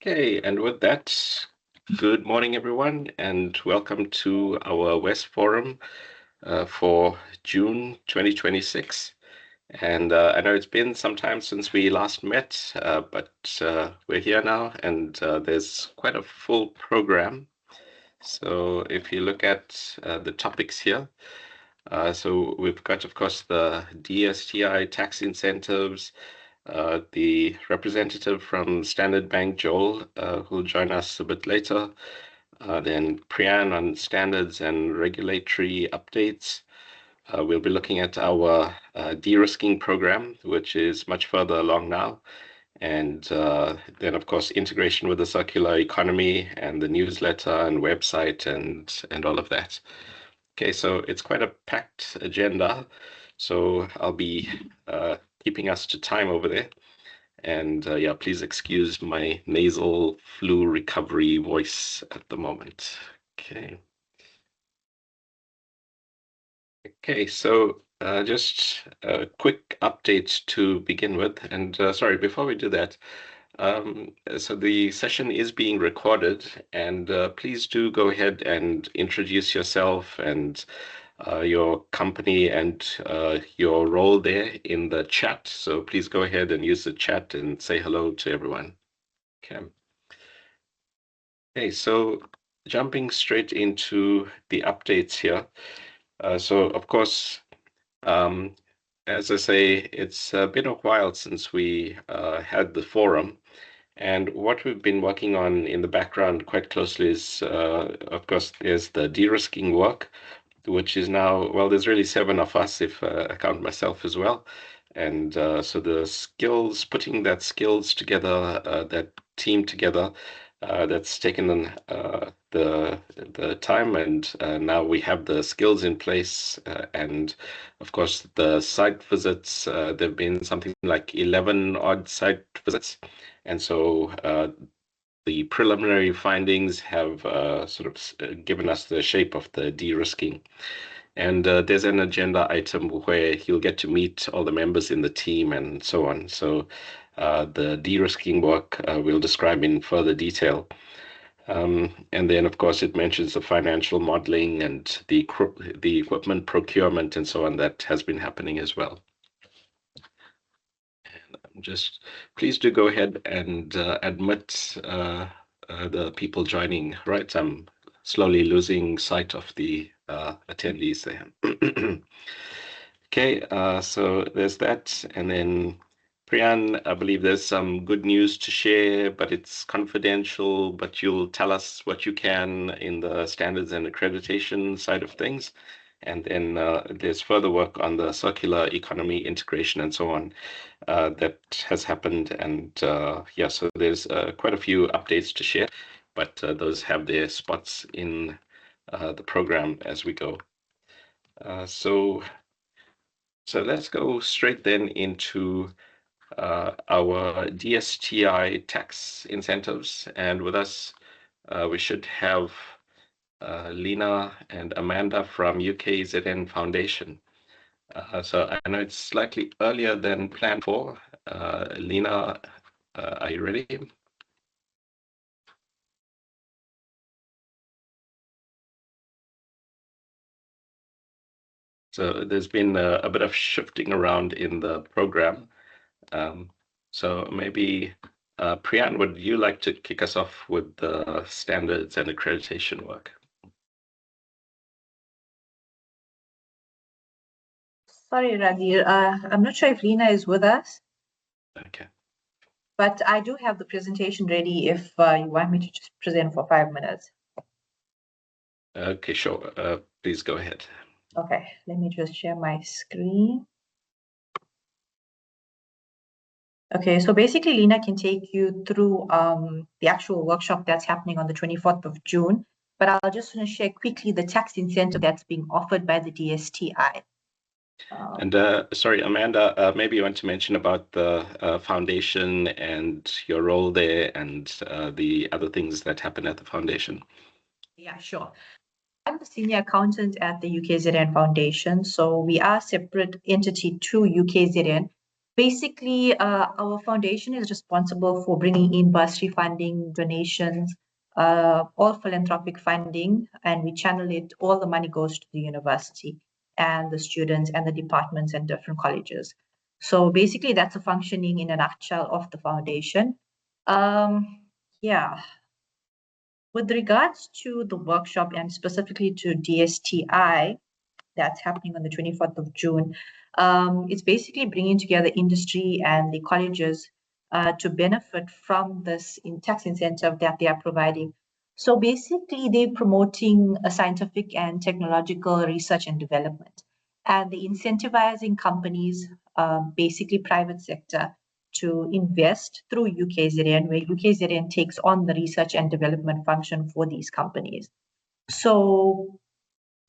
Okay, and with that, good morning, everyone, and welcome to our WESS Forum for June 2026. And I know it's been some time since we last met, but we're here now, and there's quite a full program. So if you look at the topics here, so we've got, of course, the DSTI tax incentives, the representative from Standard Bank, Joel, who'll join us a bit later. Then Priyan on standards and regulatory updates. We'll be looking at our de-risking program, which is much further along now. And then, of course, integration with the circular economy and the newsletter and website and all of that. Okay, so it's quite a packed agenda. So I'll be keeping us to time over there. And yeah, please excuse my nasal flu recovery voice at the moment. Okay. Okay, so just a quick update to begin with. And sorry, before we do that, so the session is being recorded, and please do go ahead and introduce yourself and your company and your role there in the chat. So please go ahead and use the chat and say hello to everyone. Okay. Okay, so jumping straight into the updates here. So of course, um, as I say, it's been a while since we had the forum. And what we've been working on in the background quite closely is, of course, there's the de-risking work, which is now, well, there's really 7 of us, if I count myself as well. And so the skills, putting that skills together, that team together, that's taken the time, and now we have the skills in place. And of course, the site visits, there've been something like 11 odd site visits. And so the preliminary findings have sort of given us the shape of the de-risking. And there's an agenda item where you'll get to meet all the members in the team and so on. So the de-risking work we'll describe in further detail. And then, of course, it mentions the financial modeling and the equipment procurement and so on that has been happening as well. And just please do go ahead and admit the people joining. Right, I'm slowly losing sight of the attendees there. Okay, so there's that. And then Priyan, I believe there's some good news to share, but it's confidential, but you'll tell us what you can in the standards and accreditation side of things. And then there's further work on the circular economy integration and so on that has happened. And yeah, so there's quite a few updates to share, but those have their spots in the program as we go. So let's go straight then into our DSTI tax incentives. And with us, we should have Lena and Amanda from UKZN Foundation. So I know it's slightly earlier than planned for. Lena, are you ready? So there's been a bit of shifting around in the program. So maybe, Priyan, would you like to kick us off with the standards and accreditation work? Sorry, Radhir. I'm not sure if Lena is with us. Okay. But I do have the presentation ready if you want me to just present for 5 minutes. Okay, sure. Please go ahead. Okay, let me just share my screen. Okay, so basically Lena can take you through the actual workshop that's happening on the 24th of June, but I'll just want to share quickly the tax incentive that's being offered by the DSTI. And sorry, Amanda, maybe you want to mention about the foundation and your role there and the other things that happen at the foundation. Yeah, sure. I'm the senior accountant at the UKZN Foundation. So we are a separate entity to UKZN, Basically, our foundation is responsible for bringing in bursary funding, donations, all philanthropic funding, and we channel it. All the money goes to the university and the students and the departments and different colleges. So basically, that's a functioning in a nutshell of the foundation. Yeah. With regards to the workshop and specifically to DSTI, that's happening on the 24th of June. It's basically bringing together industry and the colleges to benefit from this tax incentive that they are providing. So basically, they're promoting a scientific and technological research and development, and they're incentivizing companies, basically private sector, to invest through UKZN, where UKZN takes on the research and development function for these companies. So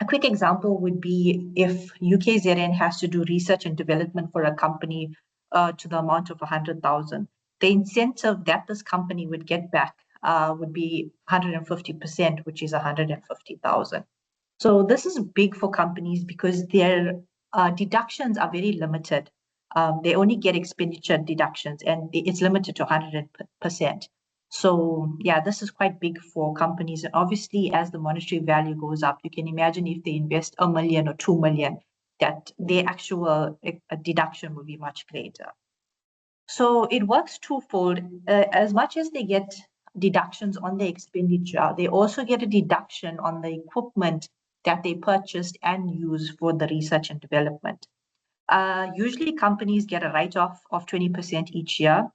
a quick example would be if UKZN has to do research and development for a company to the amount of 100,000, the incentive that this company would get back would be 150%, which is 150,000. So this is big for companies because their deductions are very limited. They only get expenditure deductions and it's limited to 100%. So yeah, this is quite big for companies. And obviously, as the monetary value goes up, you can imagine if they invest 1 million or 2 million, that their actual deduction will be much greater. So it works twofold. As much as they get deductions on the expenditure, they also get a deduction on the equipment that they purchased and use for the research and development. Usually companies get a write-off of 20% each year.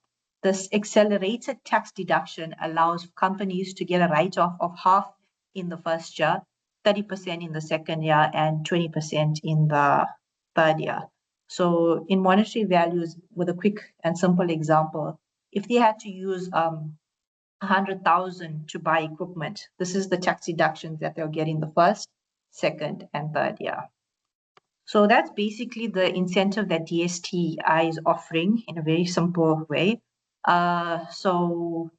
This accelerated tax deduction allows companies to get a write-off of half in the first year, 30% in the second year, and 20% in the third year. So in monetary values, with a quick and simple example, if they had to use 100,000 to buy equipment, this is the tax deductions that they'll get in the first, second, and third year. So that's basically the incentive that DSTI is offering in a very simple way. So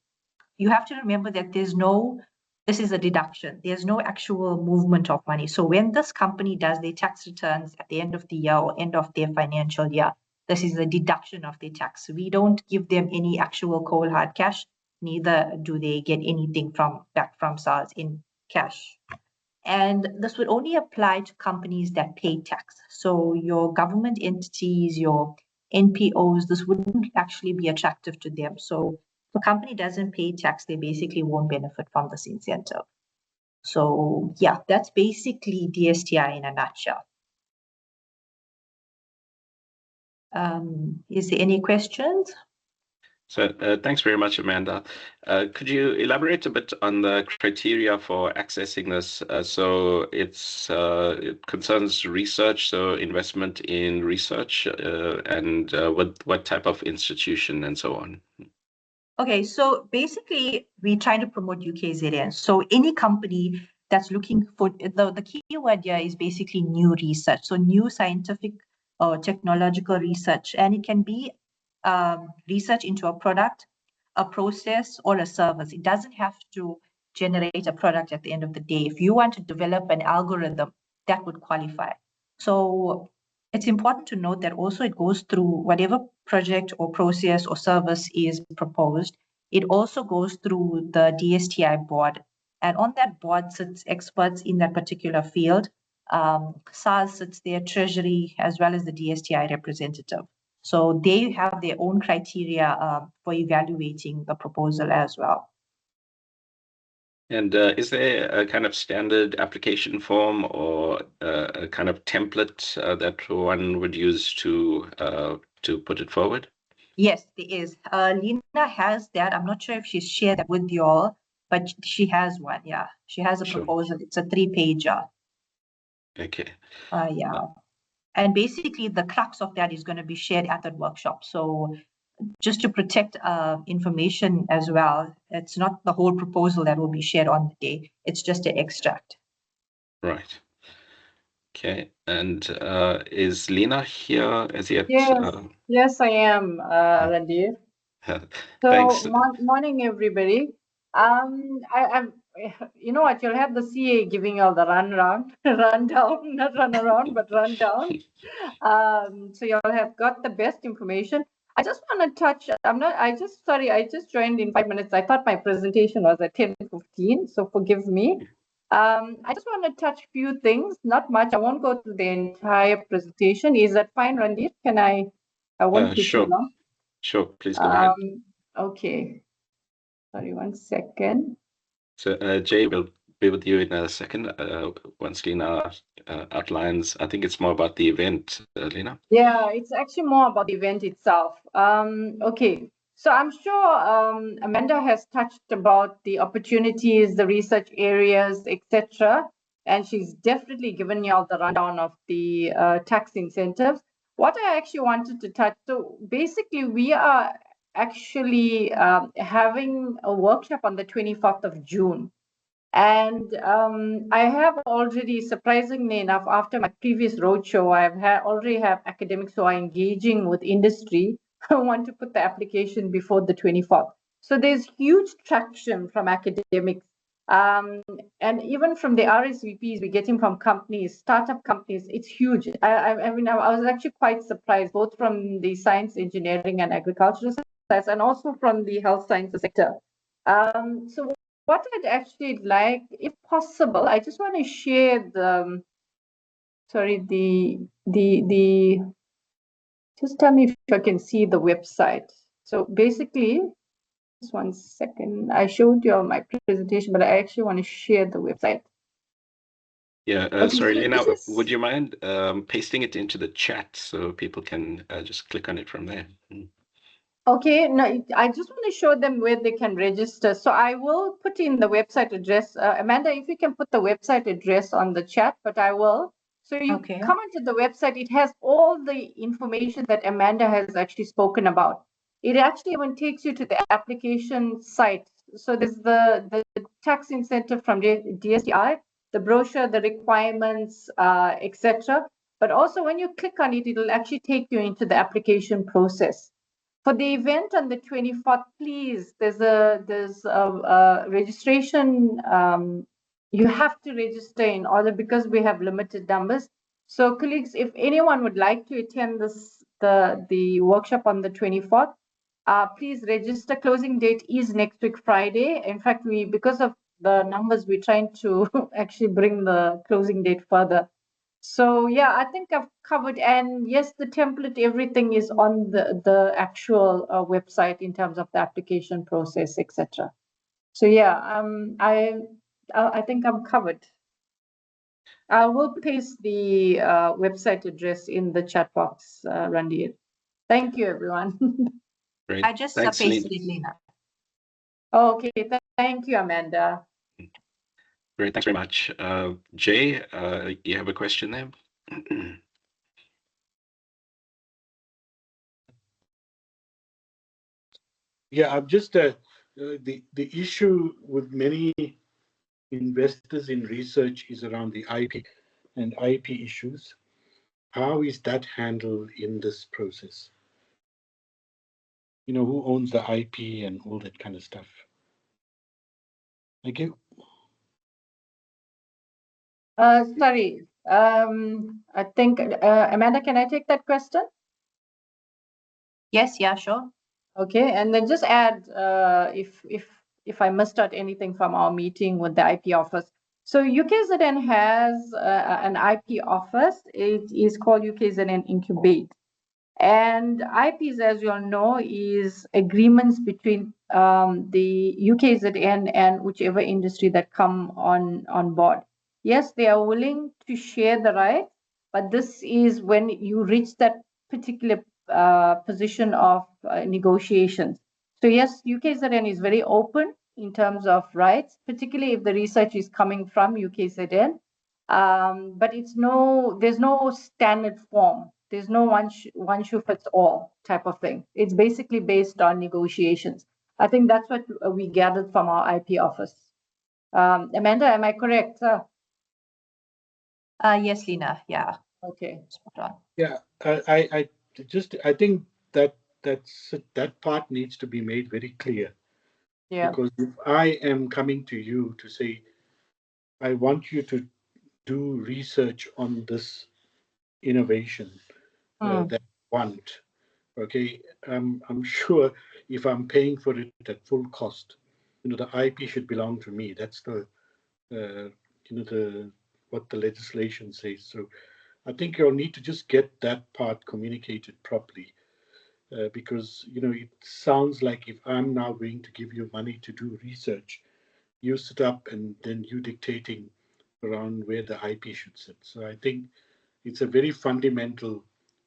you have to remember that this is a deduction. There's no actual movement of money. So when this company does their tax returns at the end of the year or end of their financial year, this is a deduction of their tax. We don't give them any actual cold hard cash, neither do they get anything back from SARS in cash. And this would only apply to companies that pay tax. So your government entities, your NPOs, this wouldn't actually be attractive to them. So if a company doesn't pay tax, they basically won't benefit from this incentive. So yeah, that's basically DSTI in a nutshell. Is there any questions? So thanks very much, Amanda. Could you elaborate a bit on the criteria for accessing this? So it concerns research, so investment in research, and what type of institution and so on. Okay, so basically we're trying to promote UKZN. So any company that's looking for the key word here is basically new research. So new scientific or technological research, and it can be research into a product, a process, or a service. It doesn't have to generate a product at the end of the day. If you want to develop an algorithm, that would qualify. So it's important to note that also it goes through whatever project or process or service is proposed. It also goes through the DSTI board. And on that board sits experts in that particular field. SARS sits there, Treasury, as well as the DSTI representative. So they have their own criteria for evaluating the proposal as well. And is there a kind of standard application form or a kind of template that one would use to put it forward? Yes, there is. Lena has that. I'm not sure if she's shared that with you all, but she has one. Yeah, she has a Sure. proposal. It's a 3-pager. Okay. Yeah. And basically the crux of that is going to be shared at that workshop. So just to protect information as well, it's not the whole proposal that will be shared on the day. It's just an extract. Right. Okay. And is Lena here as yet? Yes, I am, Randir. Thanks. So, morning, everybody. you know what, you'll have the CA giving you all the rundown, not run around, but run down. So you'll have got the best information. I just want to touch, I just joined in 5 minutes. I thought my presentation was at 10:15, so forgive me. I just want to touch a few things, not much. I won't go through the entire presentation. Is that fine, Randir? I won't keep you Sure. long. Sure, please go ahead. Okay. Sorry, 1 second. So Jay will be with you in a second once Lena outlines. I think it's more about the event, Lena. Yeah, it's actually more about the event itself. Okay, so I'm sure Amanda has touched about the opportunities, the research areas, etc. And she's definitely given you all the rundown of the tax incentives. What I actually wanted to touch, so basically we are actually having a workshop on the 24th of June. And I have already, surprisingly enough, after my previous roadshow, already have academics who are engaging with industry who want to put the application before the 24th. So there's huge traction from academics. And even from the RSVPs we're getting from companies, startup companies, it's huge. I mean, I was actually quite surprised, both from the science, engineering, and agricultural science, and also from the health sciences sector. So what I'd actually like, if possible, I just want to share the, just tell me if I can see the website. So basically, just 1 second. I showed you all my presentation, but I actually want to share the website. Yeah, Okay, sorry, so Lena, this is, would you mind pasting it into the chat so people can just click on it from there? okay, no, I just want to show them where they can register. So I will put in the website address. Amanda, if you can put the website address on the chat, but I will. So you Okay. come onto the website, it has all the information that Amanda has actually spoken about. It actually even takes you to the application site. So there's the tax incentive from DSTI, the brochure, the requirements, etc. But also when you click on it, it'll actually take you into the application process. For the event on the 24th, please, there's a registration. You have to register in order, because we have limited numbers. So colleagues, if anyone would like to attend the workshop on the 24th, please register. Closing date is next week, Friday. In fact, because of the numbers, we're trying to actually bring the closing date further. So yeah, I think I've covered, and yes, the template, everything is on the actual website in terms of the application process, etc. So yeah, I think I'm covered. I will paste the website address in the chat box, Randir. Thank you, everyone. Great. I just Thanks, pasted Lena. it, Lena. Okay, thank you, Amanda. Great, thanks very much. Jay, you have a question there? Yeah, I'm just the issue with many investors in research is around the IP and IP issues. How is that handled in this process? You know, who owns the IP and all that kind of stuff? Thank you. Sorry, I think Amanda, can I take that question? Yes, yeah, sure. Okay, and then just add if I missed out anything from our meeting with the IP office. So UKZN has an IP office. It is called UKZN Incubate. And IPs, as you all know, is agreements between the UKZN and whichever industry that come on board. Yes, they are willing to share the rights, but this is when you reach that particular position of negotiations. So yes, UKZN is very open in terms of rights, particularly if the research is coming from UKZN. But there's no standard form. There's no one shoe fits all type of thing. It's basically based on negotiations. I think that's what we gathered from our IP office. Amanda, am I correct? Yes, Lena. Yeah. Okay. Spot on. Yeah, I think that part needs to be made very clear. Yeah. Because if I am coming to you to say, I want you to do research on this innovation that I want, okay, I'm sure if I'm paying for it at full cost, the IP should belong to me. That's the, the what the legislation says. So I think you'll need to just get that part communicated properly. Because it sounds like if I'm now going to give you money to do research, you sit up and then you dictating around where the IP should sit. So I think it's a very fundamental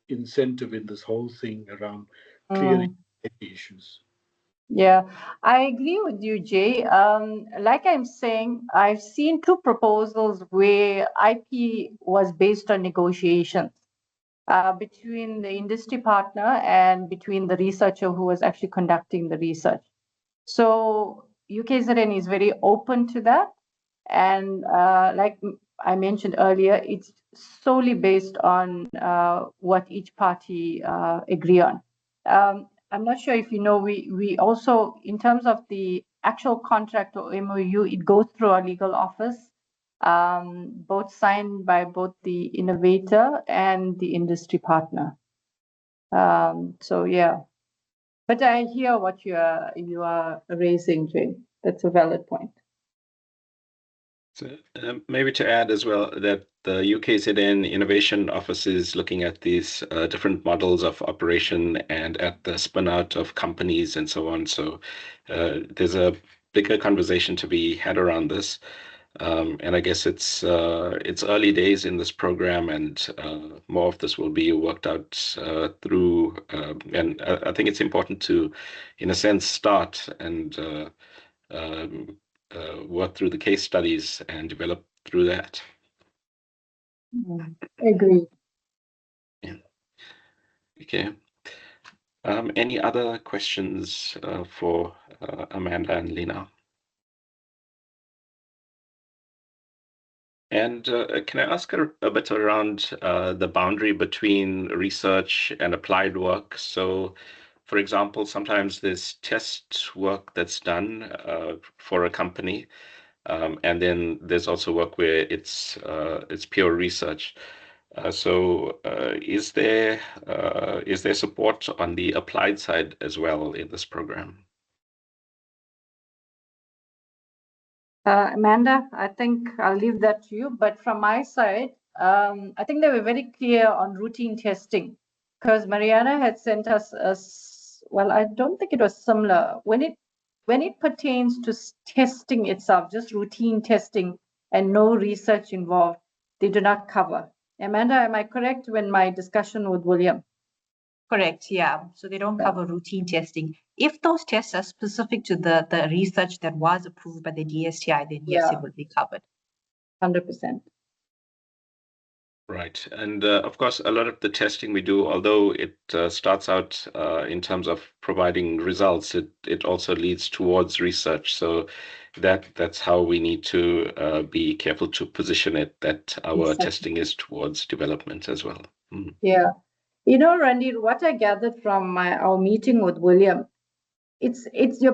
incentive in this whole thing around clearing IP issues. Yeah, I agree with you, Jay. Like I'm saying, I've seen two proposals where IP was based on negotiations between the industry partner and between the researcher who was actually conducting the research. So UKZN is very open to that. And like I mentioned earlier, it's solely based on what each party agree on. I'm not sure if you know, we also, in terms of the actual contract or MOU, it goes through our legal office, both signed by both the innovator and the industry partner. So yeah, but I hear what you are raising, Jay. That's a valid point. So, maybe to add as well that the UKZN Innovation Office is looking at these different models of operation and at the spin out of companies and so on. So there's a bigger conversation to be had around this. And I guess it's early days in this program, and more of this will be worked out through. And I think it's important to, in a sense, start and um, work through the case studies and develop through that. Agreed. Yeah. Okay. Any other questions for Amanda and Lena? And can I ask a bit around the boundary between research and applied work? So, for example, sometimes there's test work that's done for a company, and then there's also work where it's pure research. Is there support on the applied side as well in this program? Amanda, I think I'll leave that to you. But from my side, I think they were very clear on routine testing, because Mariana had sent us well, I don't think it was similar. When it pertains to testing itself, just routine testing and no research involved, they do not cover. Amanda, am I correct when my discussion with William? Correct, yeah. So they don't cover routine testing. If those tests are specific to the research that was approved by the DSTI, then yes, it will be covered. 100%. Right. And of course, a lot of the testing we do, although it starts out in terms of providing results, it also leads towards research. So that's how we need to be careful to position it, that our testing is towards development as well. Mm. Yeah. You know, Randy, what I gathered from our meeting with William, it's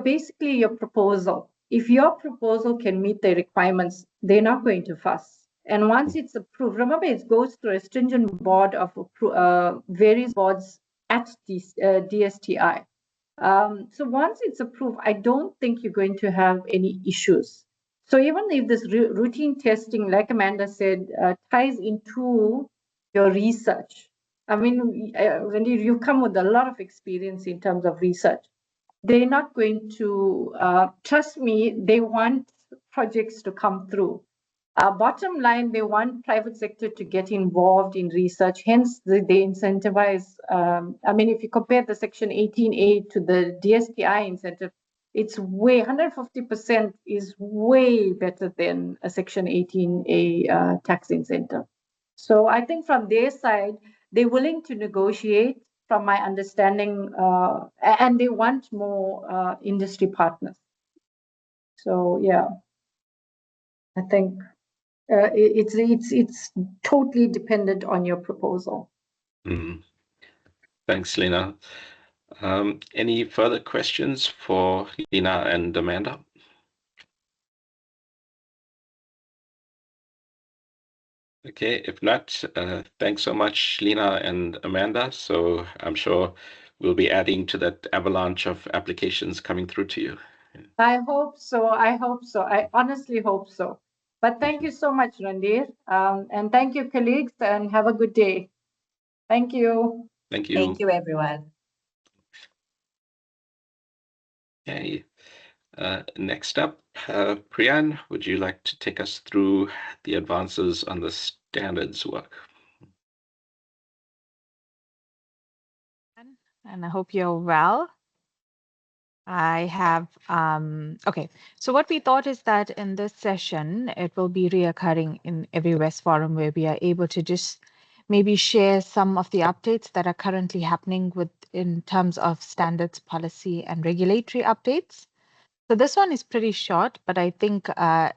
basically your proposal. If your proposal can meet the requirements, they're not going to fuss. And once it's approved, remember it goes through a stringent board of various boards at DSTI. So once it's approved, I don't think you're going to have any issues. So even if this routine testing, like Amanda said, ties into your research, I mean, Randy, you come with a lot of experience in terms of research. They're not going to, trust me, they want projects to come through. Bottom line, they want private sector to get involved in research. Hence, they incentivize. I mean, if you compare the Section 18A to the DSTI incentive, it's way 150% is way better than a Section 18A tax incentive. So I think from their side, they're willing to negotiate. From my understanding, and they want more industry partners. So yeah, I think. It's totally dependent on your proposal. Mm. Thanks, Lena. Any further questions for Lena and Amanda? Okay, if not, thanks so much, Lena and Amanda. So I'm sure we'll be adding to that avalanche of applications coming through to you. I hope so. I hope so. I honestly hope so. But thank you so much, Randir. And thank you, colleagues, and have a good day. Thank you. Thank you. Thank you, everyone. Okay. Next up, Priyan, would you like to take us through the advances on the standards work? And I hope you're well. I have, okay, so what we thought is that in this session, it will be reoccurring in every WESS forum where we are able to just maybe share some of the updates that are currently happening with in terms of standards, policy, and regulatory updates. So this one is pretty short, but I think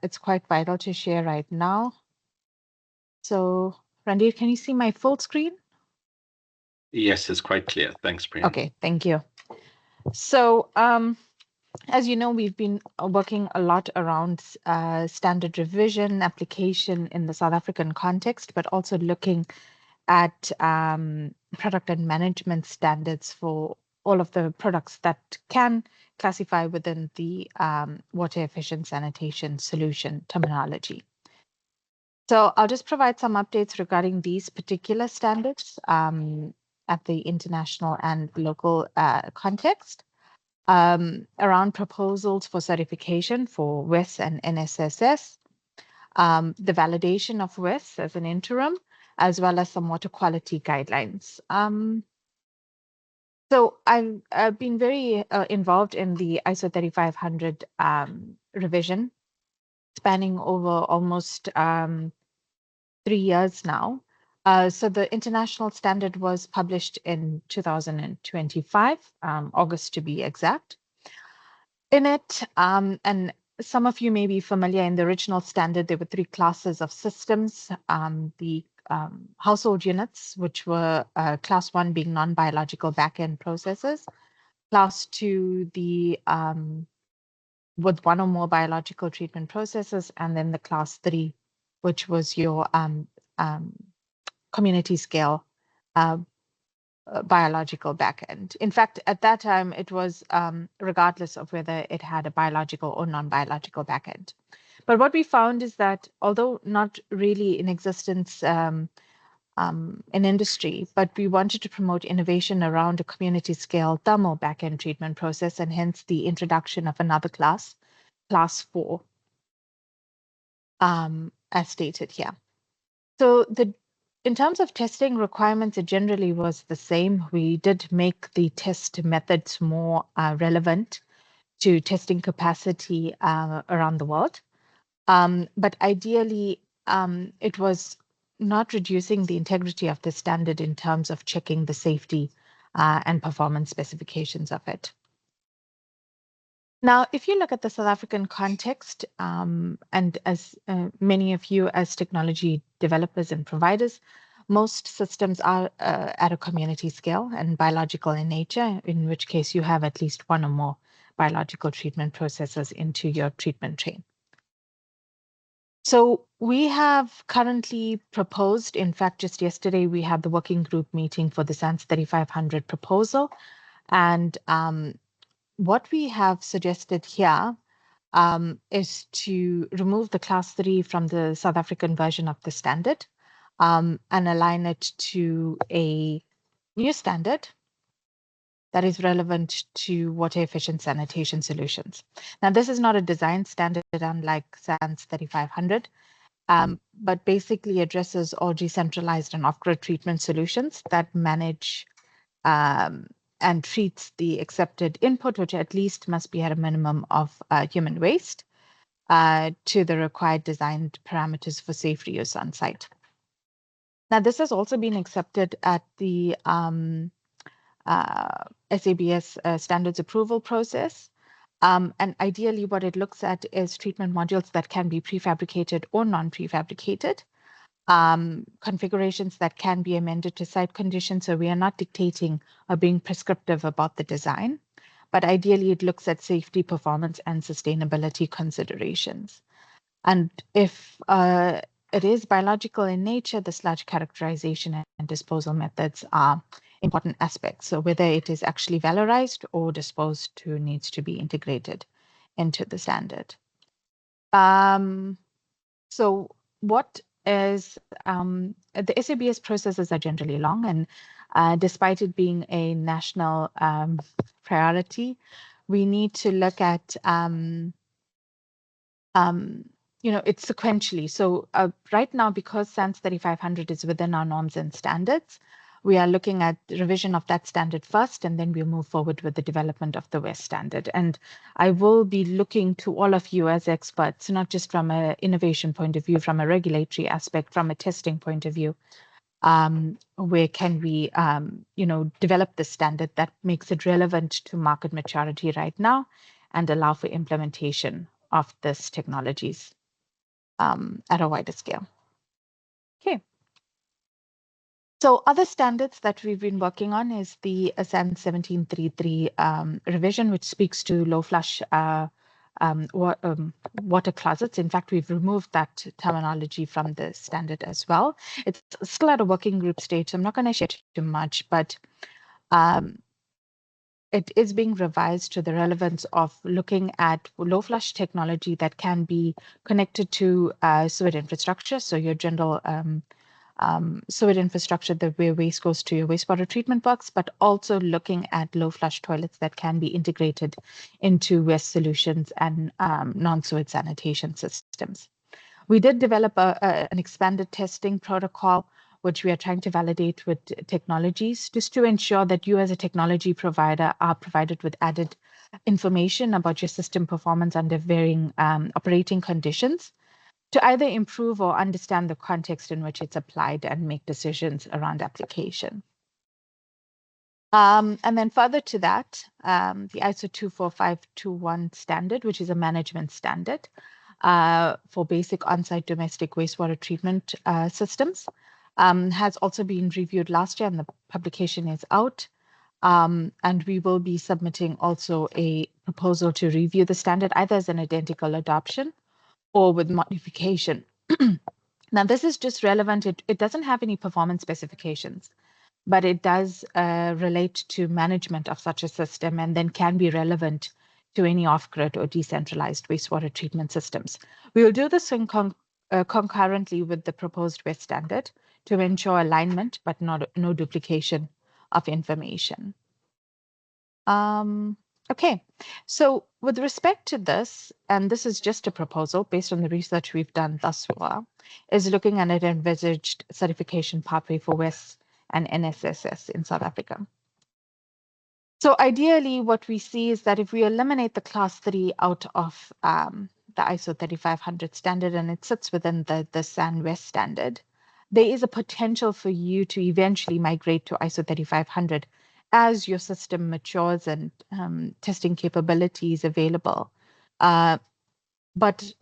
it's quite vital to share right now. So Randir, can you see my full screen? Yes, it's quite clear. Thanks, Priyan. Okay, thank you. So as you know, we've been working a lot around standard revision application in the South African context, but also looking at product and management standards for all of the products that can classify within the water efficient sanitation solution terminology. So I'll just provide some updates regarding these particular standards at the international and local context. Around proposals for certification for WESS and NSSS, the validation of WESS as an interim, as well as some water quality guidelines. So I've been very involved in the ISO 3500 revision, spanning over almost 3 years now. So the international standard was published in 2025, August to be exact. In it, and some of you may be familiar, in the original standard, there were 3 classes of systems. The household units, which were class 1 being non-biological back-end processes, class 2, the with 1 or more biological treatment processes, and then the class 3, which was your community scale biological backend. In fact, at that time, it was regardless of whether it had a biological or non-biological backend. But what we found is that although not really in existence in industry, but we wanted to promote innovation around a community scale thermal backend treatment process, and hence the introduction of another class, class 4, as stated here. So in terms of testing requirements, it generally was the same. We did make the test methods more relevant to testing capacity around the world. But ideally, it was not reducing the integrity of the standard in terms of checking the safety and performance specifications of it. Now, if you look at the South African context, and as many of you as technology developers and providers, most systems are at a community scale and biological in nature, in which case you have at least 1 or more biological treatment processes into your treatment chain. So we have currently proposed, in fact, just yesterday, we had the working group meeting for the SANS 3500 proposal. And what we have suggested here is to remove the class 3 from the South African version of the standard and align it to a new standard that is relevant to water efficient sanitation solutions. Now, this is not a design standard unlike SANS 3500, but basically addresses all decentralized and off-grid treatment solutions that manage and treats the accepted input, which at least must be at a minimum of human waste, to the required designed parameters for safe reuse on site. Now, this has also been accepted at the SABS standards approval process. And ideally, what it looks at is treatment modules that can be prefabricated or non-prefabricated. configurations that can be amended to site conditions. So we are not dictating or being prescriptive about the design, but ideally it looks at safety, performance, and sustainability considerations. And if it is biological in nature, the sludge characterization and disposal methods are important aspects. So whether it is actually valorized or disposed to needs to be integrated into the standard. So what is the SABS processes are generally long, and despite it being a national priority, we need to look at it's sequentially. So right now, because SANS 3500 is within our norms and standards, we are looking at revision of that standard first, and then we'll move forward with the development of the WESS standard. And I will be looking to all of you as experts, not just from an innovation point of view, from a regulatory aspect, from a testing point of view, where can we, develop the standard that makes it relevant to market maturity right now and allow for implementation of this technologies at a wider scale. Okay. So other standards that we've been working on is the SAN 1733 revision, which speaks to low flush water closets. In fact, we've removed that terminology from the standard as well. It's still at a working group stage, so I'm not going to share too much, but it is being revised to the relevance of looking at low flush technology that can be connected to sewage infrastructure. So your general sewage infrastructure, the way waste goes to your wastewater treatment works, but also looking at low flush toilets that can be integrated into WESS solutions and non-sewage sanitation systems. We did develop an expanded testing protocol, which we are trying to validate with technologies, just to ensure that you as a technology provider are provided with added information about your system performance under varying operating conditions, to either improve or understand the context in which it's applied and make decisions around application. And then further to that, the ISO 24521 standard, which is a management standard for basic on-site domestic wastewater treatment systems, has also been reviewed last year, and the publication is out. And we will be submitting also a proposal to review the standard, either as an identical adoption or with modification. Now, this is just relevant. It doesn't have any performance specifications, but it does relate to management of such a system and then can be relevant to any off-grid or decentralized wastewater treatment systems. We will do this in concurrently with the proposed WESS standard to ensure alignment, but no duplication of information. Okay, so with respect to this, and this is just a proposal based on the research we've done thus far, is looking at an envisaged certification pathway for WESS and NSSS in South Africa. So ideally, what we see is that if we eliminate the class 3 out of the ISO 3500 standard and it sits within the SAN WESS standard, there is a potential for you to eventually migrate to ISO 3500 as your system matures and testing capabilities available. But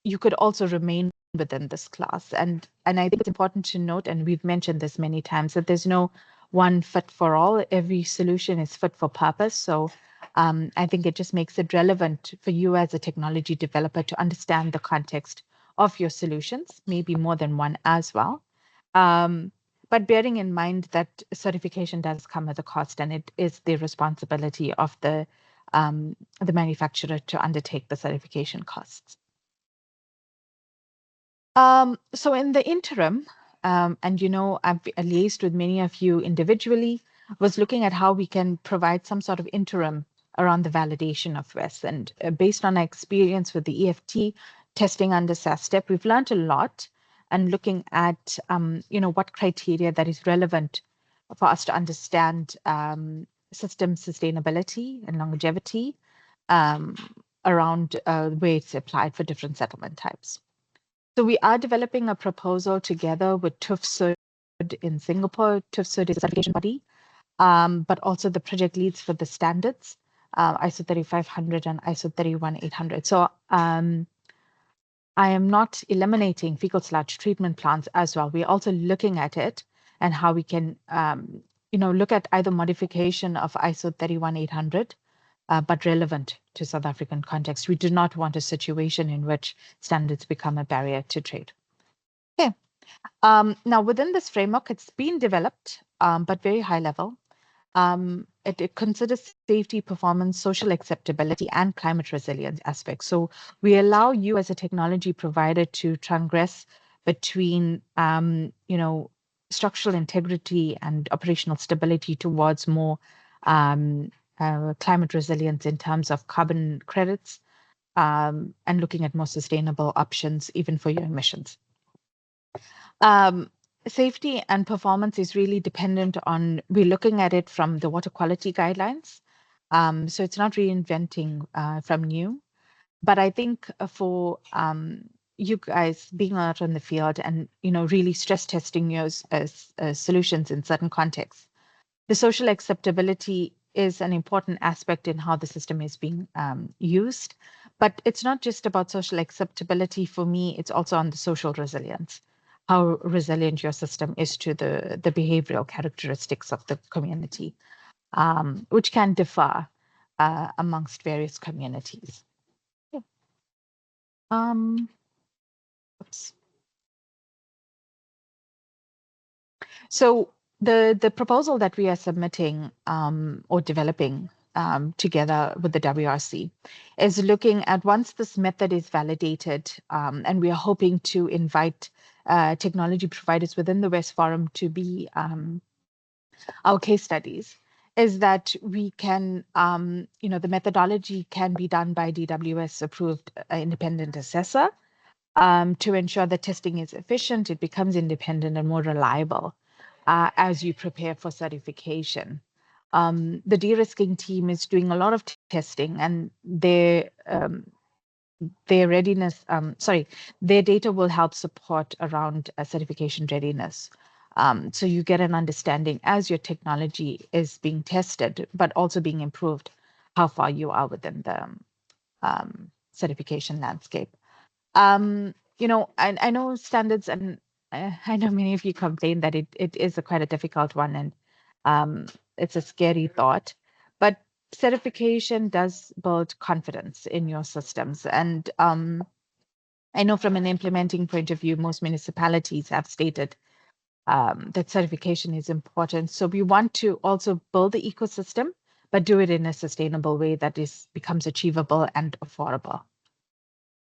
you could also remain within this class. And I think it's important to note, and we've mentioned this many times, that there's no one fit for all. Every solution is fit for purpose. So I think it just makes it relevant for you as a technology developer to understand the context of your solutions, maybe more than one as well. But bearing in mind that certification does come at a cost, and it is the responsibility of the manufacturer to undertake the certification costs. So in the interim, and I've liaised with many of you individually, was looking at how we can provide some sort of interim around the validation of WESS. And based on our experience with the EFT testing under SASTEP, we've learned a lot, and looking at what criteria that is relevant for us to understand system sustainability and longevity around where it's applied for different settlement types. So we are developing a proposal together with TÜV in Singapore. TÜV is a certification body, but also the project leads for the standards, ISO 3500 and ISO 31800. So I am not eliminating fecal sludge treatment plants as well. We're also looking at it and how we can, look at either modification of ISO 31800, but relevant to South African context. We do not want a situation in which standards become a barrier to trade. Okay. Now, within this framework, it's been developed, but very high level. It considers safety, performance, social acceptability, and climate resilience aspects. So we allow you as a technology provider to transgress between, structural integrity and operational stability towards more climate resilience in terms of carbon credits, and looking at more sustainable options even for your emissions. Um, Safety and performance is really dependent on, we're looking at it from the water quality guidelines. So it's not reinventing from new, but I think for you guys being out in the field and, really stress testing your solutions in certain contexts, the social acceptability is an important aspect in how the system is being used. But it's not just about social acceptability for me, it's also on the social resilience, how resilient your system is to the behavioral characteristics of the community, which can differ amongst various communities. Yeah. Oops. So the proposal that we are submitting or developing together with the WRC is looking at, once this method is validated, and we are hoping to invite technology providers within the WESS Forum to be our case studies, is that we can, the methodology can be done by DWS approved independent assessor to ensure that testing is efficient, it becomes independent and more reliable as you prepare for certification. The de-risking team is doing a lot of testing, and their readiness, their data will help support around certification readiness. So you get an understanding as your technology is being tested, but also being improved, how far you are within the certification landscape. I know standards, and I know many of you complain that it is quite a difficult one, and it's a scary thought, but certification does build confidence in your systems. And I know from an implementing point of view, most municipalities have stated that certification is important. So we want to also build the ecosystem, but do it in a sustainable way that becomes achievable and affordable.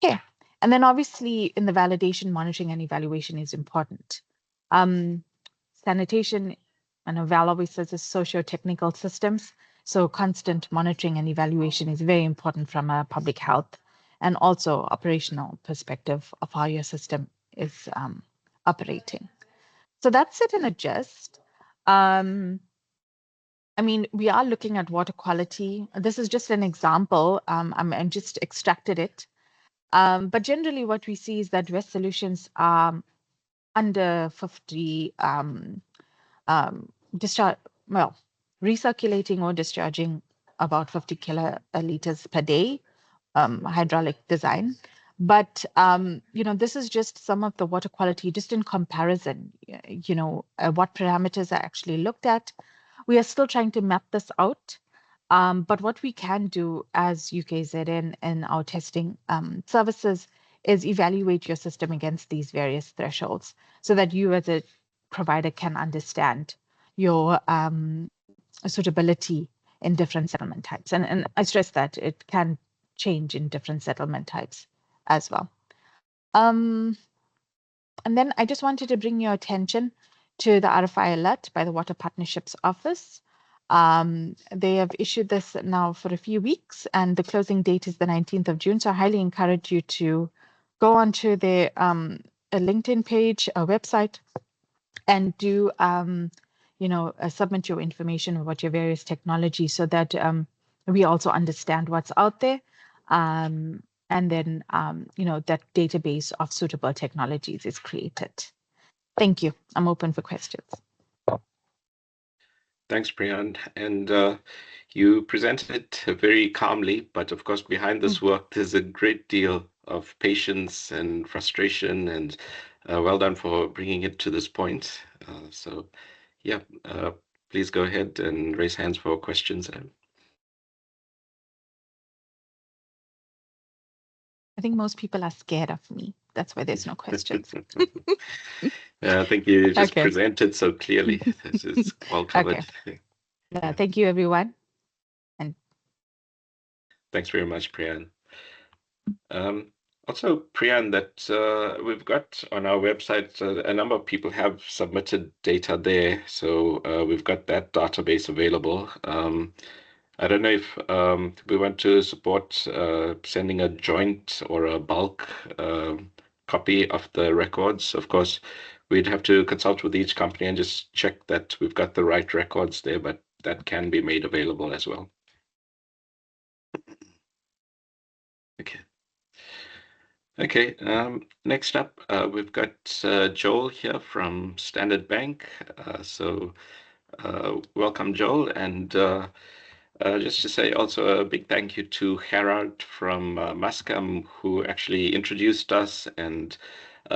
Okay. And then obviously in the validation, monitoring, and evaluation is important. Sanitation, and Val always says, is socio-technical systems. So constant monitoring and evaluation is very important from a public health and also operational perspective of how your system is operating. So that's it in a gist. We are looking at water quality. This is just an example. I just extracted it. But generally what we see is that WESS solutions are under 50 recirculating or discharging about 50 kiloliters per day, hydraulic design. But, this is just some of the water quality, just in comparison, what parameters are actually looked at. We are still trying to map this out. But what we can do as UKZN and our testing services is evaluate your system against these various thresholds so that you as a provider can understand your suitability in different settlement types. And I stress that it can change in different settlement types as well. And then I just wanted to bring your attention to the RFI alert by the Water Partnerships Office. They have issued this now for a few weeks, and the closing date is the 19th of June. So I highly encourage you to go onto their a LinkedIn page, a website, and do submit your information about your various technologies so that we also understand what's out there. And then, that database of suitable technologies is created. Thank you. I'm open for questions. Thanks, Priyan. And you presented it very calmly, but of course, behind this work, there's a great deal of patience and frustration, and well done for bringing it to this point. So, yeah, please go ahead and raise hands for questions. I think most people are scared of me. That's why there's no questions. I think you just Okay. presented so clearly. This is well covered. Okay. Thank you, everyone. And thanks very much, Priyan. Also, Priyan, that we've got on our website, a number of people have submitted data there, so we've got that database available. I don't know if we want to support sending a joint or a bulk copy of the records. Of course, we'd have to consult with each company and just check that we've got the right records there, but that can be made available as well. Okay. Okay, next up, we've got Joel here from Standard Bank. Welcome, Joel. And just to say also a big thank you to Gerard from Mascam, who actually introduced us and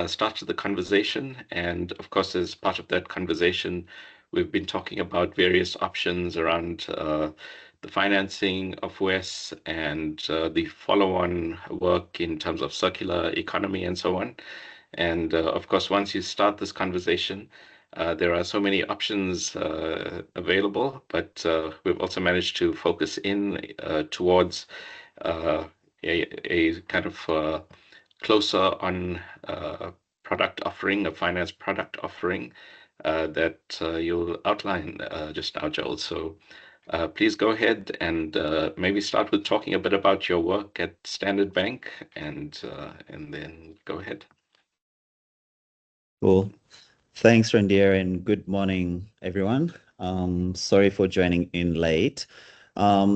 started the conversation. And of course, as part of that conversation, we've been talking about various options around the financing of WESS and the follow-on work in terms of circular economy and so on. And of course, once you start this conversation, there are so many options available, but we've also managed to focus in towards uh, a kind of closer on product offering, a finance product offering that you'll outline just now, Joel. So please go ahead and maybe start with talking a bit about your work at Standard Bank, and then go ahead. Cool. Thanks, Randir, and good morning, everyone. Sorry for joining in late.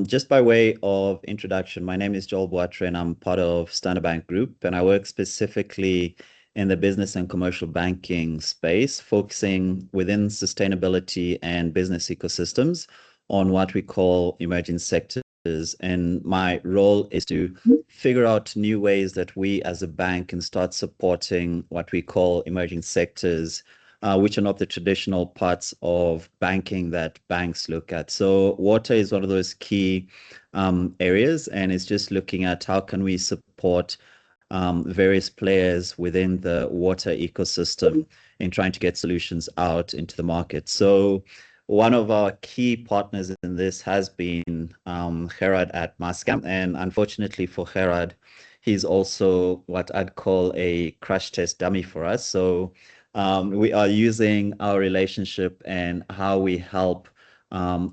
Just by way of introduction, my name is Joel Boatre, and I'm part of Standard Bank Group, and I work specifically in the business and commercial banking space, focusing within sustainability and business ecosystems on what we call emerging sectors. And my role is to figure out new ways that we as a bank can start supporting what we call emerging sectors, which are not the traditional parts of banking that banks look at. So water is one of those key areas, and it's just looking at how can we support various players within the water ecosystem in trying to get solutions out into the market. So one of our key partners in this has been Gerard at Mascam, and unfortunately for Gerard, he's also what I'd call a crash test dummy for us. So we are using our relationship and how we help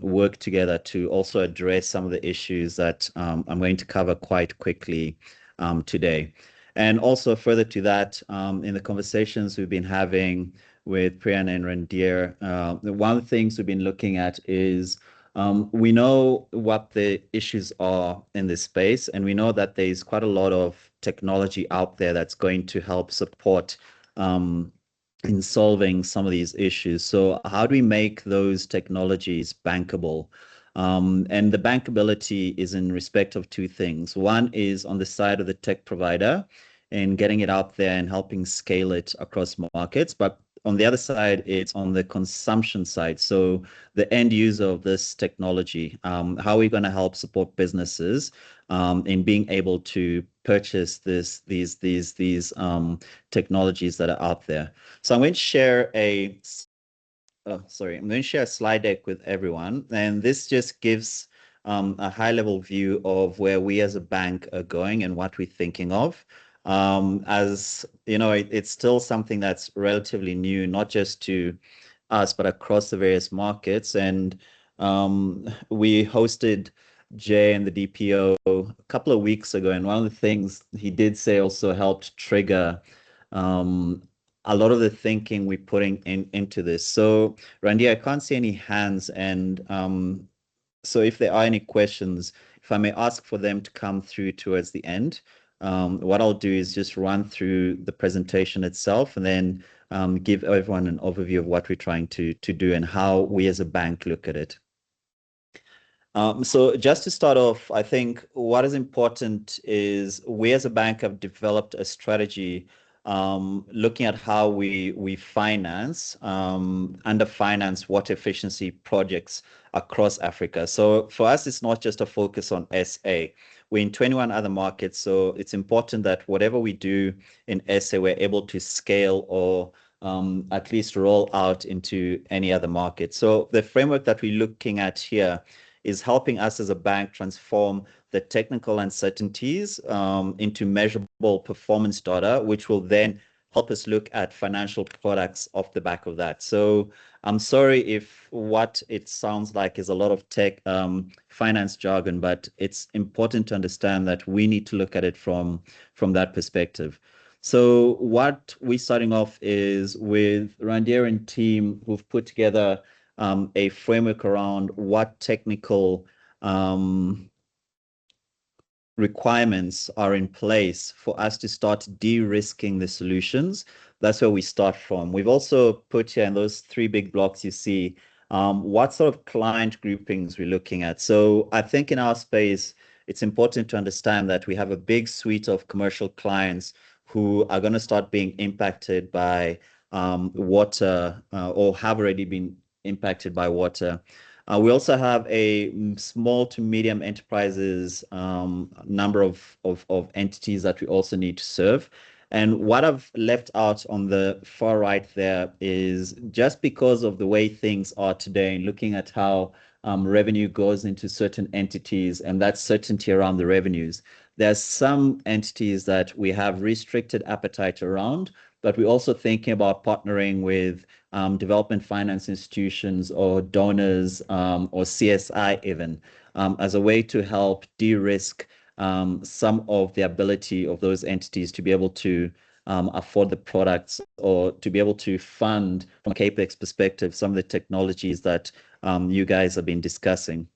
work together to also address some of the issues that I'm going to cover quite quickly today. And also further to that, in the conversations we've been having with Priyan and Randir, one of the things we've been looking at is we know what the issues are in this space, and we know that there's quite a lot of technology out there that's going to help support in solving some of these issues. So how do we make those technologies bankable? And the bankability is in respect of two things. One is on the side of the tech provider and getting it out there and helping scale it across markets. But on the other side, it's on the consumption side. So the end user of this technology, how are we going to help support businesses in being able to purchase these technologies that are out there? So I'm going to share I'm going to share a slide deck with everyone, and this just gives a high-level view of where we as a bank are going and what we're thinking of. As you know, it's still something that's relatively new, not just to us, but across the various markets. And we hosted Jay and the DPO a couple of weeks ago, and one of the things he did say also helped trigger a lot of the thinking we're putting into this. So, Randy, I can't see any hands, and so if there are any questions, if I may ask for them to come through towards the end. What I'll do is just run through the presentation itself and then give everyone an overview of what we're trying to do and how we as a bank look at it. So just to start off, I think what is important is we as a bank have developed a strategy looking at how we finance, under finance water efficiency projects across Africa. So for us, it's not just a focus on SA. We're in 21 other markets, so it's important that whatever we do in SA, we're able to scale or at least roll out into any other market. So the framework that we're looking at here is helping us as a bank transform the technical uncertainties into measurable performance data, which will then help us look at financial products off the back of that. So I'm sorry if what it sounds like is a lot of tech finance jargon, but it's important to understand that we need to look at it from that perspective. So what we're starting off is with Randir and team who've put together a framework around what technical requirements are in place for us to start de-risking the solutions. That's where we start from. We've also put here in those three big blocks you see what sort of client groupings we're looking at. So I think in our space, it's important to understand that we have a big suite of commercial clients who are going to start being impacted by water or have already been impacted by water. We also have a small to medium enterprises number of entities that we also need to serve. And what I've left out on the far right there is just because of the way things are today, looking at how revenue goes into certain entities and that certainty around the revenues. There's some entities that we have restricted appetite around, but we're also thinking about partnering with development finance institutions or donors or CSI even as a way to help de-risk some of the ability of those entities to be able to afford the products or to be able to fund from a CAPEX perspective some of the technologies that you guys have been discussing.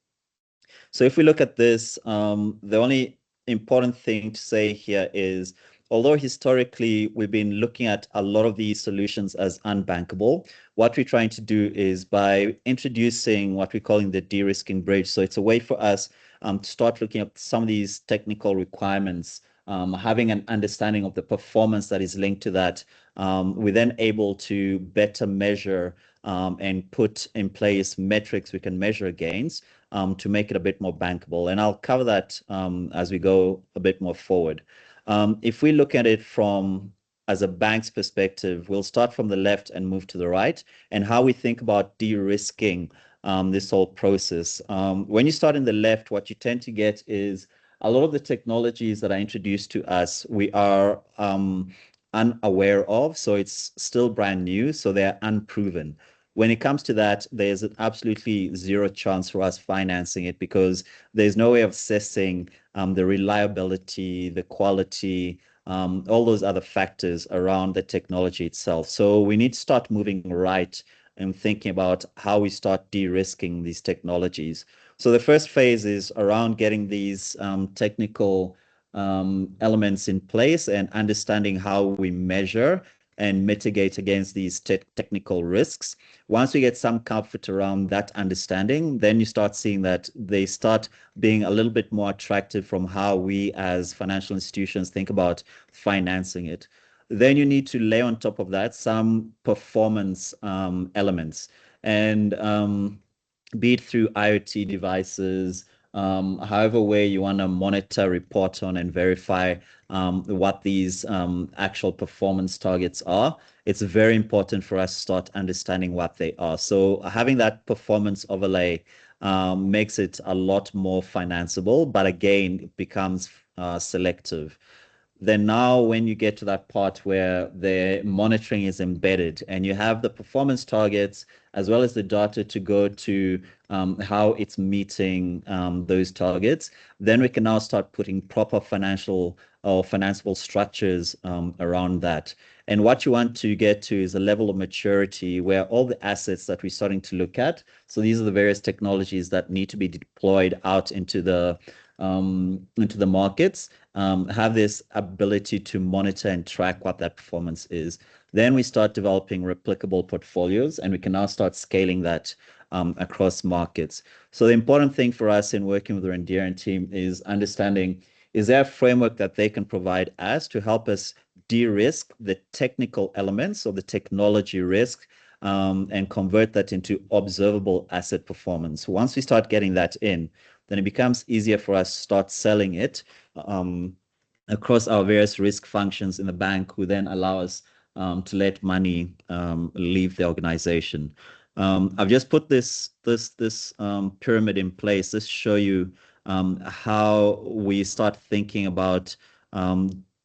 So if we look at this, the only important thing to say here is, although historically we've been looking at a lot of these solutions as unbankable, what we're trying to do is by introducing what we're calling the de-risking bridge. So it's a way for us to start looking at some of these technical requirements, having an understanding of the performance that is linked to that. We're then able to better measure and put in place metrics we can measure against to make it a bit more bankable. And I'll cover that as we go a bit more forward. If we look at it from as a bank's perspective, we'll start from the left and move to the right, and how we think about de-risking this whole process. When you start in the left, what you tend to get is a lot of the technologies that are introduced to us, we are unaware of, so it's still brand new, so they're unproven. When it comes to that, there's an absolutely zero chance for us financing it because there's no way of assessing the reliability, the quality, all those other factors around the technology itself. So we need to start moving right and thinking about how we start de-risking these technologies. So the first phase is around getting these technical elements in place and understanding how we measure and mitigate against these technical risks. Once we get some comfort around that understanding, then you start seeing that they start being a little bit more attractive from how we as financial institutions think about financing it. Then you need to lay on top of that some performance elements, and be it through IoT devices, however way you want to monitor, report on, and verify what these actual performance targets are. It's very important for us to start understanding what they are. So having that performance overlay makes it a lot more financeable, but again, it becomes selective. Then now when you get to that part where the monitoring is embedded and you have the performance targets as well as the data to go to how it's meeting those targets, then we can now start putting proper financial or financeable structures around that. And what you want to get to is a level of maturity where all the assets that we're starting to look at, so these are the various technologies that need to be deployed out into the into the markets, have this ability to monitor and track what that performance is. Then we start developing replicable portfolios, and we can now start scaling that across markets. So the important thing for us in working with the Rendiran team is understanding, is there a framework that they can provide us to help us de-risk the technical elements of the technology risk, and convert that into observable asset performance. Once we start getting that in, then it becomes easier for us to start selling it across our various risk functions in the bank, who then allow us to let money leave the organization. I've just put this pyramid in place. This show you how we start thinking about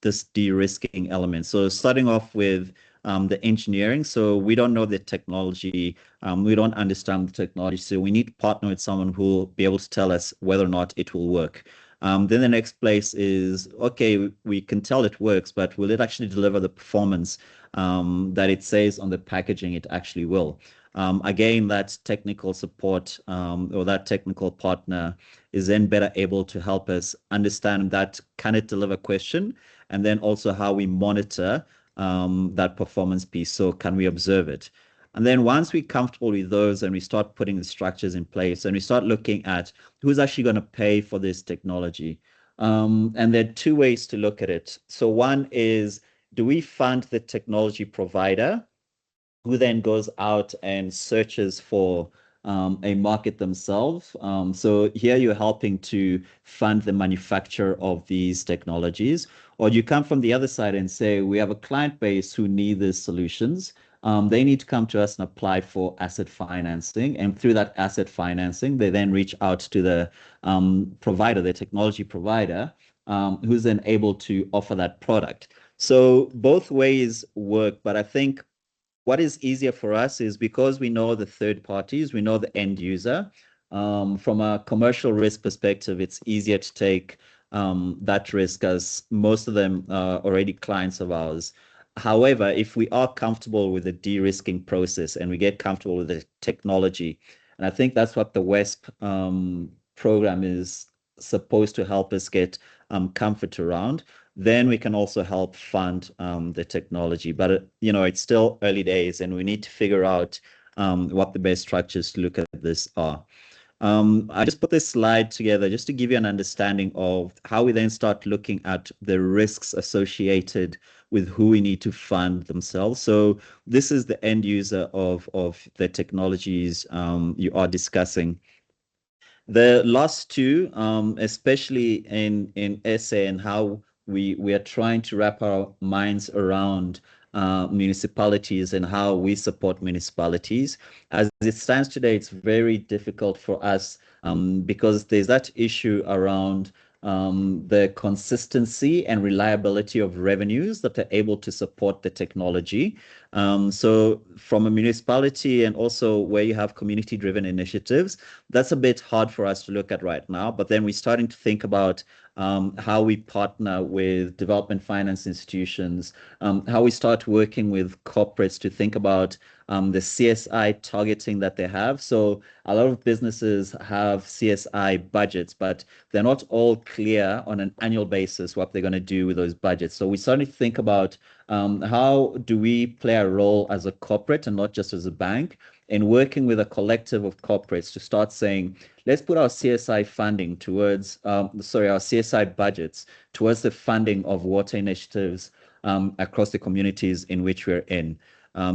this de-risking element. So starting off with the engineering. So we don't know the technology. We don't understand the technology. So we need to partner with someone who will be able to tell us whether or not it will work. Then the next place is, okay, we can tell it works, but will it actually deliver the performance that it says on the packaging it actually will? Again, that technical support or that technical partner is then better able to help us understand that can it deliver question, and then also how we monitor that performance piece. So can we observe it? And then once we're comfortable with those and we start putting the structures in place and we start looking at who's actually going to pay for this technology. And there are two ways to look at it. So one is, do we fund the technology provider who then goes out and searches for a market themselves? So here you're helping to fund the manufacture of these technologies. Or you come from the other side and say, we have a client base who need these solutions. They need to come to us and apply for asset financing. And through that asset financing, they then reach out to the provider, the technology provider, who's then able to offer that product. So both ways work, but I think what is easier for us is because we know the third parties, we know the end user. From a commercial risk perspective, it's easier to take that risk, as most of them are already clients of ours. However, if we are comfortable with the de-risking process and we get comfortable with the technology, and I think that's what the WESP program is supposed to help us get comfort around, then we can also help fund the technology. But it's still early days, and we need to figure out what the best structures to look at this are. I just put this slide together just to give you an understanding of how we then start looking at the risks associated with who we need to fund themselves. So this is the end user of the technologies you are discussing. The last two, especially in SA and how we are trying to wrap our minds around municipalities and how we support municipalities. As it stands today, it's very difficult for us because there's that issue around the consistency and reliability of revenues that are able to support the technology. So from a municipality and also where you have community-driven initiatives, that's a bit hard for us to look at right now. But then we're starting to think about how we partner with development finance institutions, how we start working with corporates to think about the CSI targeting that they have. So a lot of businesses have CSI budgets, but they're not all clear on an annual basis what they're going to do with those budgets. So we starting to think about how do we play a role as a corporate and not just as a bank, in working with a collective of corporates to start saying, let's put our CSI funding towards, our CSI budgets towards the funding of water initiatives across the communities in which we're in.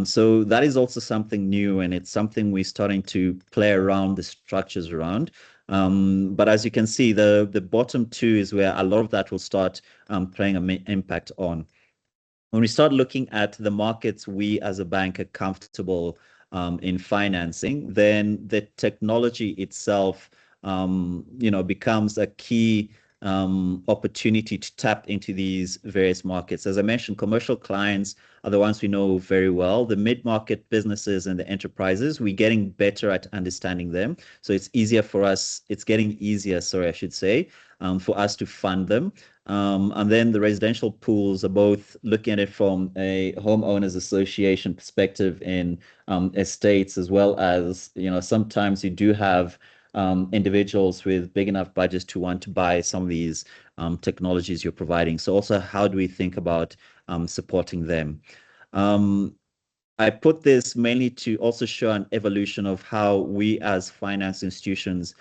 So that is also something new, and it's something we're starting to play around the structures around. But as you can see, the bottom two is where a lot of that will start playing an impact on. When we start looking at the markets we as a bank are comfortable in financing, then the technology itself becomes a key opportunity to tap into these various markets. As I mentioned, commercial clients are the ones we know very well. The mid-market businesses and the enterprises, we're getting better at understanding them. So it's easier for us, it's getting easier, sorry, I should say, for us to fund them. And then the residential pools are both looking at it from a homeowners association perspective in estates, as well as, sometimes you do have individuals with big enough budgets to want to buy some of these technologies you're providing. So also, how do we think about supporting them? I put this mainly to also show an evolution of how we as finance institutions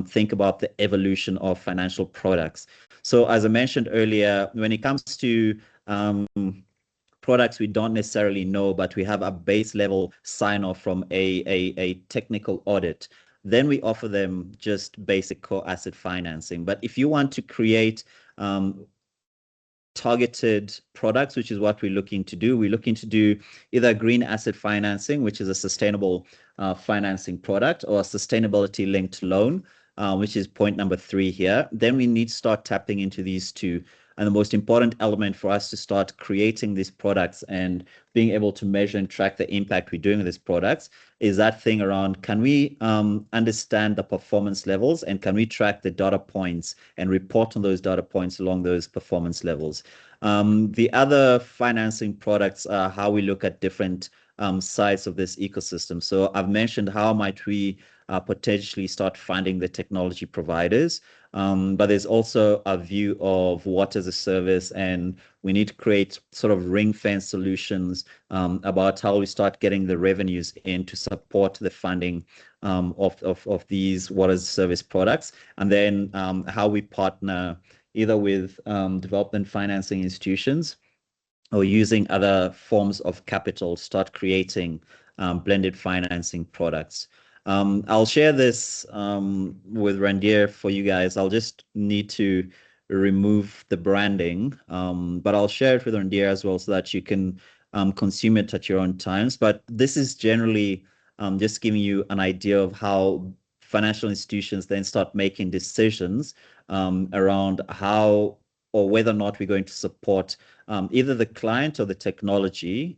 think about the evolution of financial products. So as I mentioned earlier, when it comes to products we don't necessarily know, but we have a base level sign off from a technical audit, then we offer them just basic core asset financing. But if you want to create targeted products, which is what we're looking to do. We're looking to do either green asset financing, which is a sustainable financing product, or a sustainability linked loan, which is point number 3 here. Then we need to start tapping into these two. And the most important element for us to start creating these products and being able to measure and track the impact we're doing with these products is that thing around, can we understand the performance levels, and can we track the data points and report on those data points along those performance levels? The other financing products are how we look at different sides of this ecosystem. So I've mentioned how might we potentially start funding the technology providers. But there's also a view of what as a service, and we need to create sort of ring fence solutions about how we start getting the revenues in to support the funding of these what as a service products, and then how we partner either with development financing institutions or using other forms of capital, start creating blended financing products. I'll share this with Randir for you guys. I'll just need to remove the branding, but I'll share it with Randir as well so that you can consume it at your own times. But this is generally just giving you an idea of how financial institutions then start making decisions around how or whether or not we're going to support either the client or the technology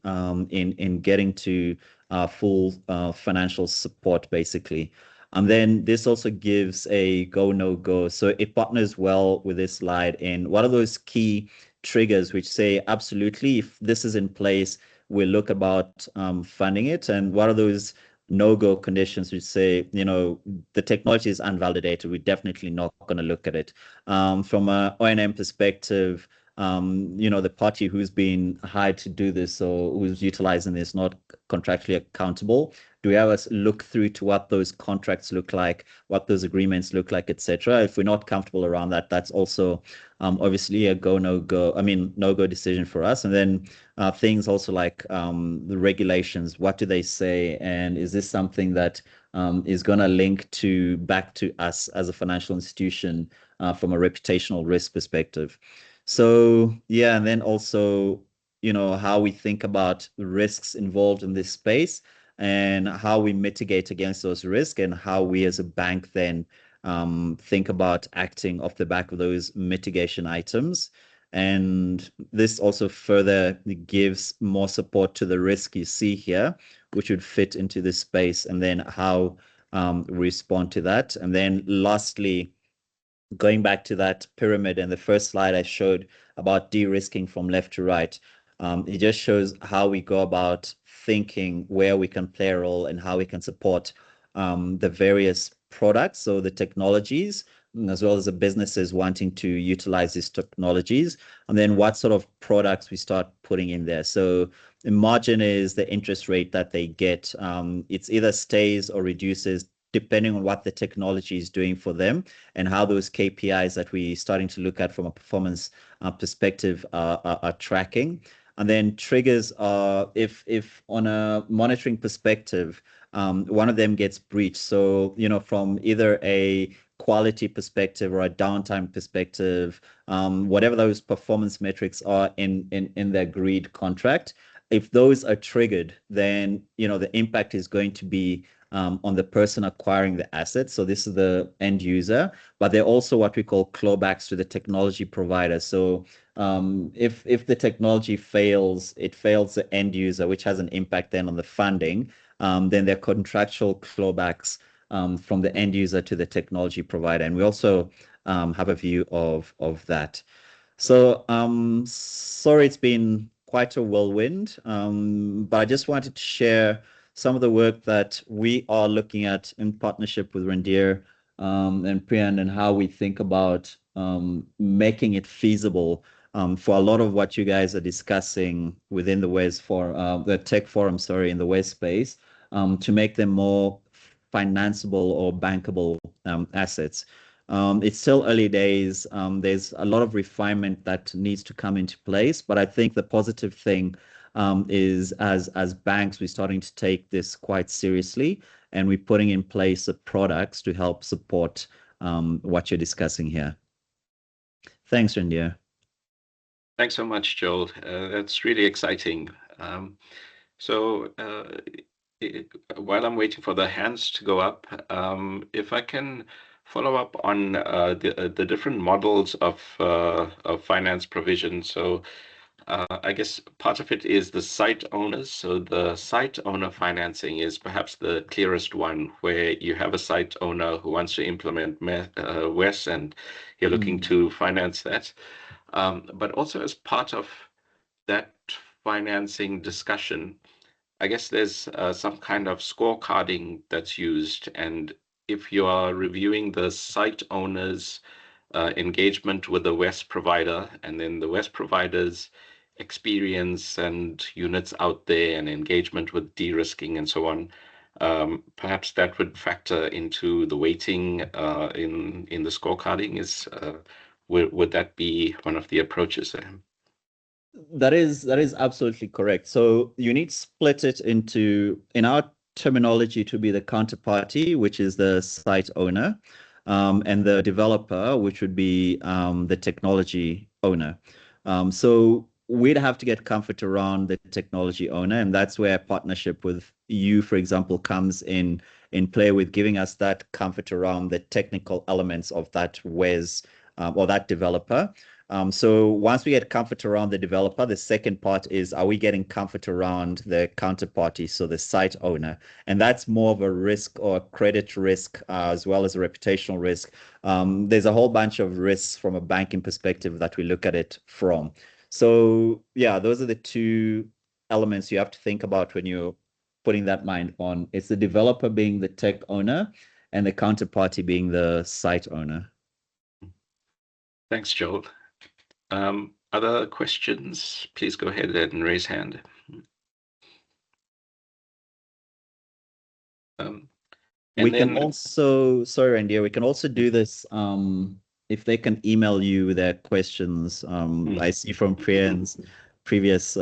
in getting to full financial support, basically. And then this also gives a go, no go. So it partners well with this slide in what are those key triggers which say, absolutely, if this is in place, we'll look about funding it. And what are those no-go conditions which say, the technology is unvalidated, we're definitely not going to look at it. From an O&M perspective, the party who's been hired to do this or who's utilizing this not contractually accountable. Do we have a look through to what those contracts look like, what those agreements look like, etc.? If we're not comfortable around that, that's also obviously a no-go decision for us. And then things also like the regulations, what do they say? And is this something that is going to link back to us as a financial institution from a reputational risk perspective? So yeah, and then also, how we think about the risks involved in this space and how we mitigate against those risks, and how we as a bank then think about acting off the back of those mitigation items. And this also further gives more support to the risk you see here, which would fit into this space, and then how we respond to that. And then lastly, going back to that pyramid and the first slide I showed about de-risking from left to right, it just shows how we go about thinking where we can play a role and how we can support the various products, so the technologies, as well as the businesses wanting to utilize these technologies, and then what sort of products we start putting in there. So the margin is the interest rate that they get. It's either stays or reduces depending on what the technology is doing for them and how those KPIs that we're starting to look at from a performance perspective are tracking. And then triggers are if on a monitoring perspective, one of them gets breached. So, from either a quality perspective or a downtime perspective, whatever those performance metrics are in the agreed contract, if those are triggered, then, the impact is going to be on the person acquiring the asset. So this is the end user, but they're also what we call clawbacks to the technology provider. So if the technology fails, it fails the end user, which has an impact then on the funding. Then there are contractual clawbacks from the end user to the technology provider. And we also have a view of that. So sorry, it's been quite a whirlwind, but I just wanted to share some of the work that we are looking at in partnership with Randir and Priyan, and how we think about making it feasible for a lot of what you guys are discussing within the WESS for the tech forum, sorry, in the WESS space, to make them more financeable or bankable assets. It's still early days. There's a lot of refinement that needs to come into place, but I think the positive thing is as banks, we're starting to take this quite seriously, and we're putting in place the products to help support what you're discussing here. Thanks, Randir. Thanks so much, Joel. That's really exciting. So while I'm waiting for the hands to go up, if I can follow up on the different models of finance provision. So I guess part of it is the site owners. So the site owner financing is perhaps the clearest one, where you have a site owner who wants to implement WESS, and you're looking to finance that. But also as part of that financing discussion, I guess there's some kind of scorecarding that's used. And if you are reviewing the site owner's engagement with the WESS provider, and then the WESS provider's experience and units out there and engagement with de-risking and so on, perhaps that would factor into the weighting in the scorecarding. Would that be one of the approaches there? That is absolutely correct. So you need to split it into, in our terminology, to be the counterparty, which is the site owner, and the developer, which would be the technology owner. So we'd have to get comfort around the technology owner, and that's where a partnership with you, for example, comes in play, with giving us that comfort around the technical elements of that WESS or that developer. So once we get comfort around the developer, the second part is, are we getting comfort around the counterparty, so the site owner? And that's more of a risk or a credit risk, as well as a reputational risk. There's a whole bunch of risks from a banking perspective that we look at it from. So yeah, those are the two elements you have to think about when you're putting that mind on. It's the developer being the tech owner and the counterparty being the site owner. Thanks, Joel. Other questions? Please go ahead and raise hand. We can also, sorry, Randy, we can also do this if they can email you their questions. I see from Priyan's previous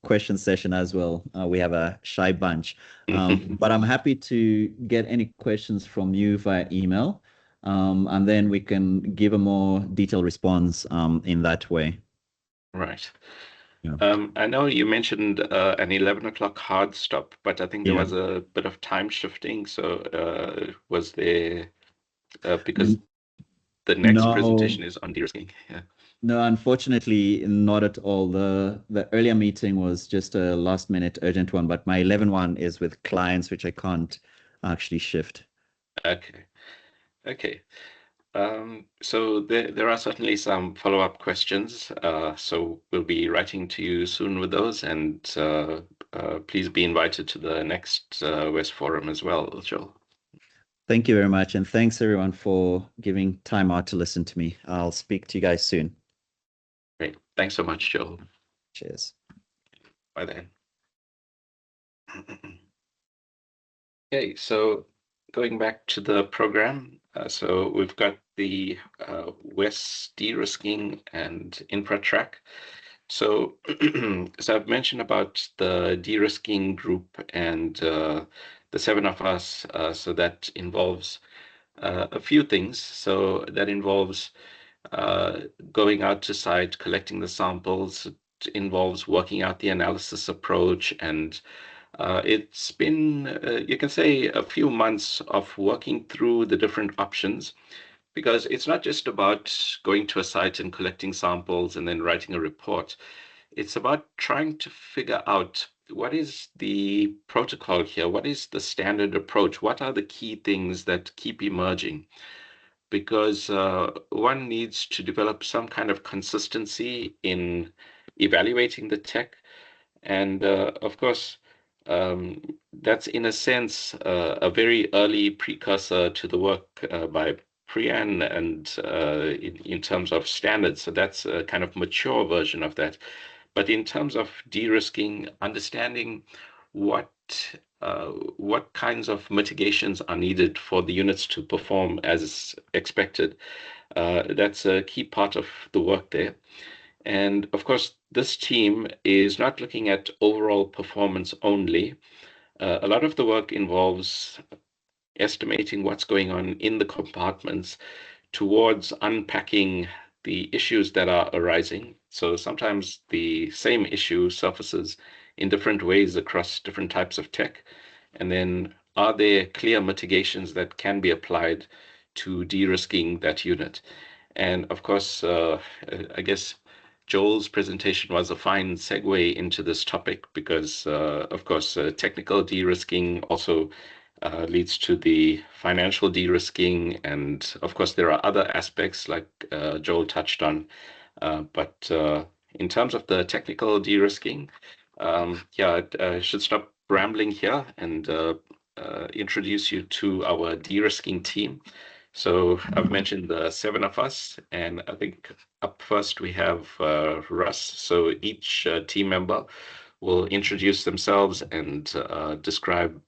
question session as well, we have a shy bunch. But I'm happy to get any questions from you via email, and then we can give a more detailed response in that way. Right. Yeah. I know you mentioned an 11 o'clock hard stop, but I think there was a bit of time shifting. So was there, because the next presentation is on de-risking. Yeah. No, unfortunately, not at all. The earlier meeting was just a last minute urgent one, but my 11 one is with clients, which I can't actually shift. Okay. Okay. So there are certainly some follow-up questions. So we'll be writing to you soon with those, and please be invited to the next WESS Forum as well, Joel. Thank you very much, and thanks everyone for giving time out to listen to me. I'll speak to you guys soon. Great. Thanks so much, Joel. Cheers. Bye then. Okay, so going back to the program, so we've got the WESS de-risking and infra track. So, so I've mentioned about the de-risking group and the 7 of us. So that involves a few things. So that involves going out to site, collecting the samples. It involves working out the analysis approach, and it's been, you can say, a few months of working through the different options, because it's not just about going to a site and collecting samples and then writing a report. It's about trying to figure out what is the protocol here, what is the standard approach, what are the key things that keep emerging, because one needs to develop some kind of consistency in evaluating the tech. And of course, that's in a sense a very early precursor to the work by Priyan and in terms of standards. So that's a kind of mature version of that. But in terms of de-risking, understanding what what kinds of mitigations are needed for the units to perform as expected, that's a key part of the work there. And of course, this team is not looking at overall performance only. A lot of the work involves estimating what's going on in the compartments towards unpacking the issues that are arising. So sometimes the same issue surfaces in different ways across different types of tech. And then are there clear mitigations that can be applied to de-risking that unit? And of course, I guess Joel's presentation was a fine segue into this topic because, of course, technical de-risking also leads to the financial de-risking. And of course, there are other aspects like Joel touched on. But in terms of the technical de-risking, yeah, I should stop rambling here and introduce you to our de-risking team. So I've mentioned the seven of us, and I think up first we have Russ. So each team member will introduce themselves and describe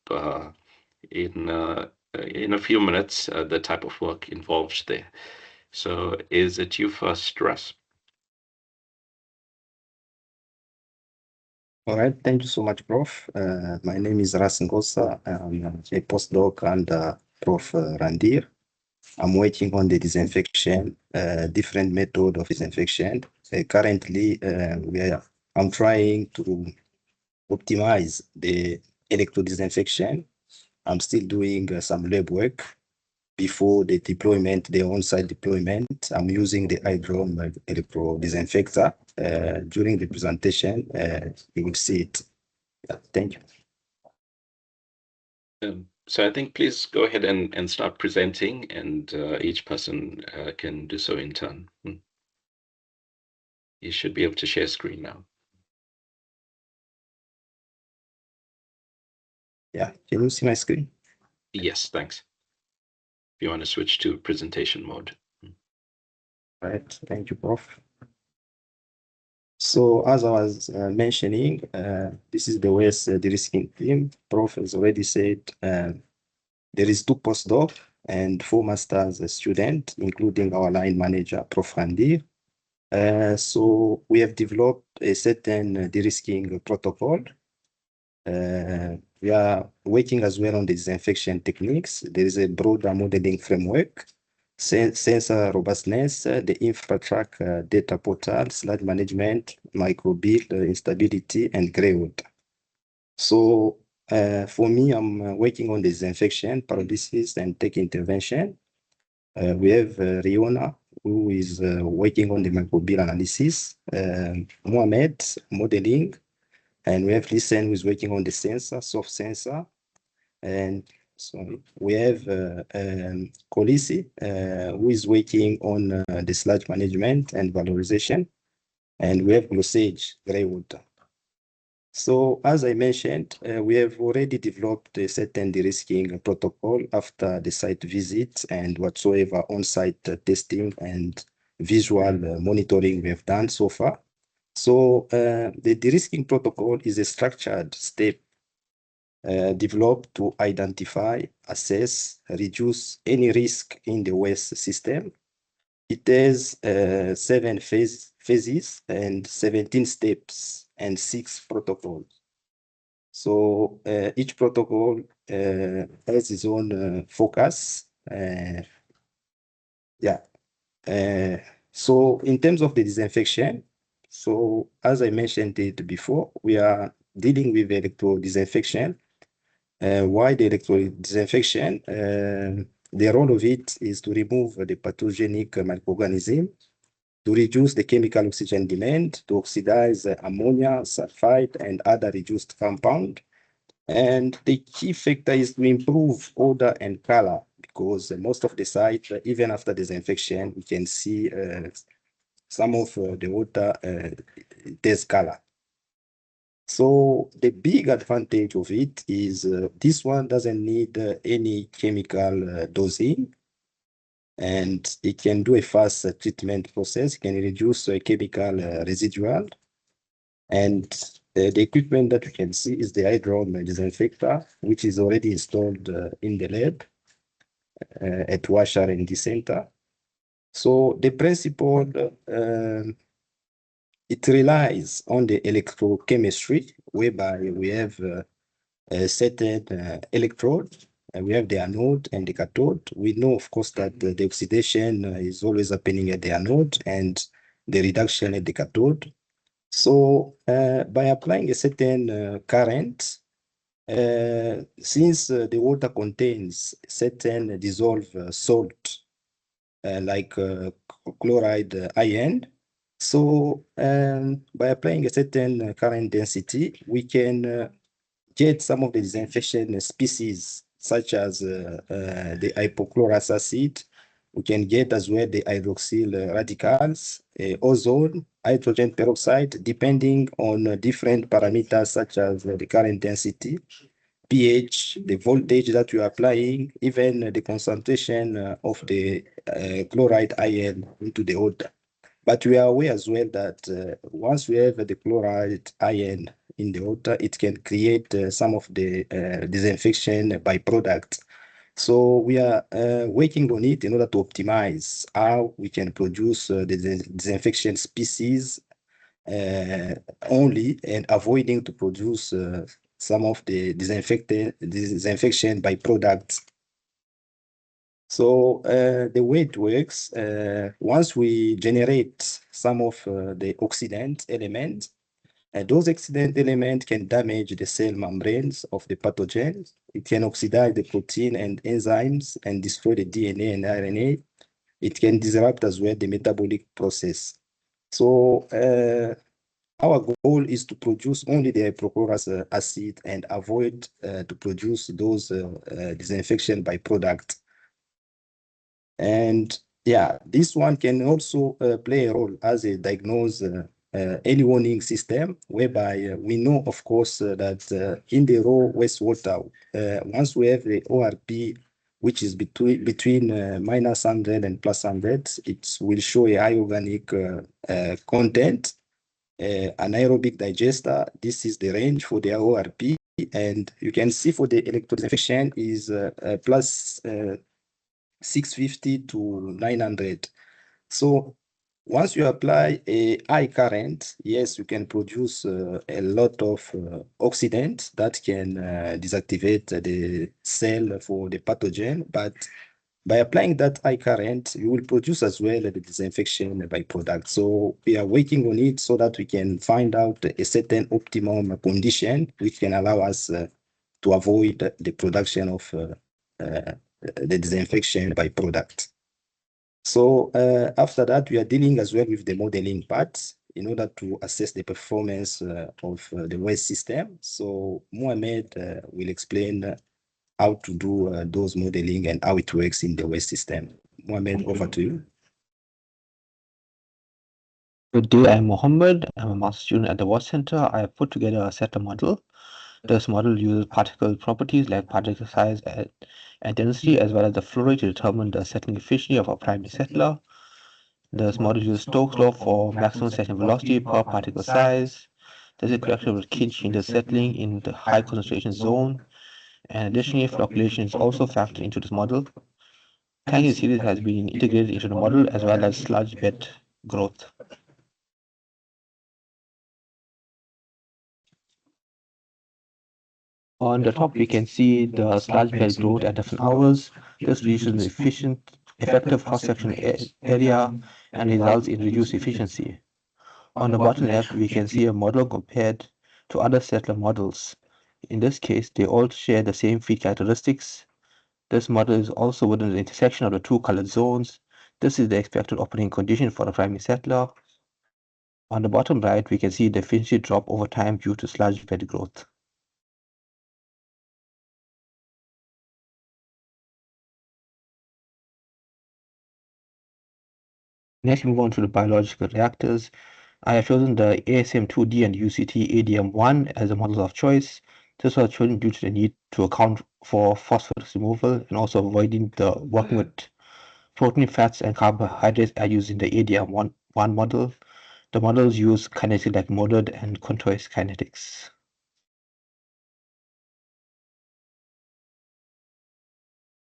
in a few minutes the type of work involved there. So is it you first, Russ? All right, thank you so much, Prof. My name is Ras Ngosa. I'm a postdoc under Prof. Randir. I'm working on the disinfection, different method of disinfection. Currently, I'm trying to optimize the electro disinfection. I'm still doing some lab work before the deployment, the on-site deployment. I'm using the hydron electro disinfector. During the presentation, you will see it. Thank you. So I think please go ahead and start presenting, and each person can do so in turn. You should be able to share screen now. Yeah, can you see my screen? Yes, thanks. If you want to switch to presentation mode. Right, thank you, Prof. So as I was mentioning, this is the WESS de-risking team. Prof has already said there is 2 postdoc and 4 masters students, including our line manager, Prof. Randir. So we have developed a certain de-risking protocol. We are working as well on the disinfection techniques. There is a broader modeling framework, sensor robustness, the infra-track data portal, sludge management, microbial instability, and greywood. So for me, I'm working on the disinfection, paralysis, and tech intervention. We have Riona, who is working on the microbial analysis, Mohamed, modeling, and we have Listen, who is working on the sensor, soft sensor. And sorry, we have Kolisi, who is working on the sludge management and valorization. And we have Glossage, greywood. So as I mentioned, we have already developed a certain de-risking protocol after the site visit and whatsoever on-site testing and visual monitoring we have done so far. So the de-risking protocol is a structured step developed to identify, assess, reduce any risk in the WESS system. It has 7 phases and 17 steps and 6 protocols. So each protocol has its own focus. Yeah. So in terms of the disinfection, so as I mentioned it before, we are dealing with electro disinfection. Why the electro disinfection? The role of it is to remove the pathogenic microorganism, to reduce the chemical oxygen demand, to oxidize ammonia, sulfide, and other reduced compound. And the key factor is to improve odor and color, because most of the site, even after disinfection, we can see some of the water there's color. So the big advantage of it is this one doesn't need any chemical dosing, and it can do a fast treatment process, can reduce chemical residual. And the equipment that you can see is the hydron disinfector, which is already installed in the lab at WASH R&D Center. So the principle, it relies on the electrochemistry, whereby we have a certain electrode, and we have the anode and the cathode. We know, of course, that the oxidation is always happening at the anode and the reduction at the cathode. So by applying a certain current, since the water contains certain dissolved salt, like chloride ion, so by applying a certain current density, we can get some of the disinfection species, such as the hypochlorous acid. We can get as well the hydroxyl radicals, ozone, hydrogen peroxide, depending on different parameters such as the current density, pH, the voltage that you are applying, even the concentration of the chloride ion into the water. But we are aware as well that once we have the chloride ion in the water, it can create some of the disinfection byproducts. So we are working on it in order to optimize how we can produce the disinfection species only, and avoiding to produce some of the disinfection byproducts. So the way it works, once we generate some of the oxidant elements, those oxidant elements can damage the cell membranes of the pathogen. It can oxidize the protein and enzymes and destroy the DNA and RNA. It can disrupt as well the metabolic process. So our goal is to produce only the hypochlorous acid and avoid to produce those disinfection byproducts. And yeah, this one can also play a role as a diagnose early warning system, whereby we know, of course, that in the raw wastewater, once we have the ORP, which is between -100 and +100, it will show a high organic content. Anaerobic digester, this is the range for the ORP, and you can see for the electrodisinfection is plus 650 to 900. So once you apply a high current, yes, you can produce a lot of oxidant that can deactivate the cell for the pathogen. But by applying that high current, you will produce as well the disinfection byproduct. So we are working on it so that we can find out a certain optimum condition which can allow us to avoid the production of the disinfection byproduct. So after that, we are dealing as well with the modeling part in order to assess the performance of the WESS system. So Mohamed will explain how to do those modeling and how it works in the WESS system. Mohamed, over to you. Good day, I'm Mohammed. I'm a master student at the WESS Center. I have put together a settler model. This model uses particle properties like particle size and density, as well as the flow rate to determine the settling efficiency of a primary settler. This model uses Stokes' law for maximum settling velocity per particle size. There's a correction with key changes settling in the high concentration zone. And additionally, flocculation is also factored into this model. Tanking series has been integrated into the model, as well as sludge bed growth. On the top, we can see the sludge bed growth at different hours. This reduces the effective cross-section area and results in reduced efficiency. On the bottom left, we can see a model compared to other settler models. In this case, they all share the same feed characteristics. This model is also within the intersection of the two colored zones. This is the expected operating condition for a primary settler. On the bottom right, we can see the efficiency drop over time due to sludge bed growth. Next, we move on to the biological reactors. I have chosen the ASM2D and UCT ADM1 as the models of choice. This was chosen due to the need to account for phosphorus removal and also avoiding the working with protein, fats, and carbohydrates are used in the ADM1 model. The models use kinetic like mode and contours kinetics.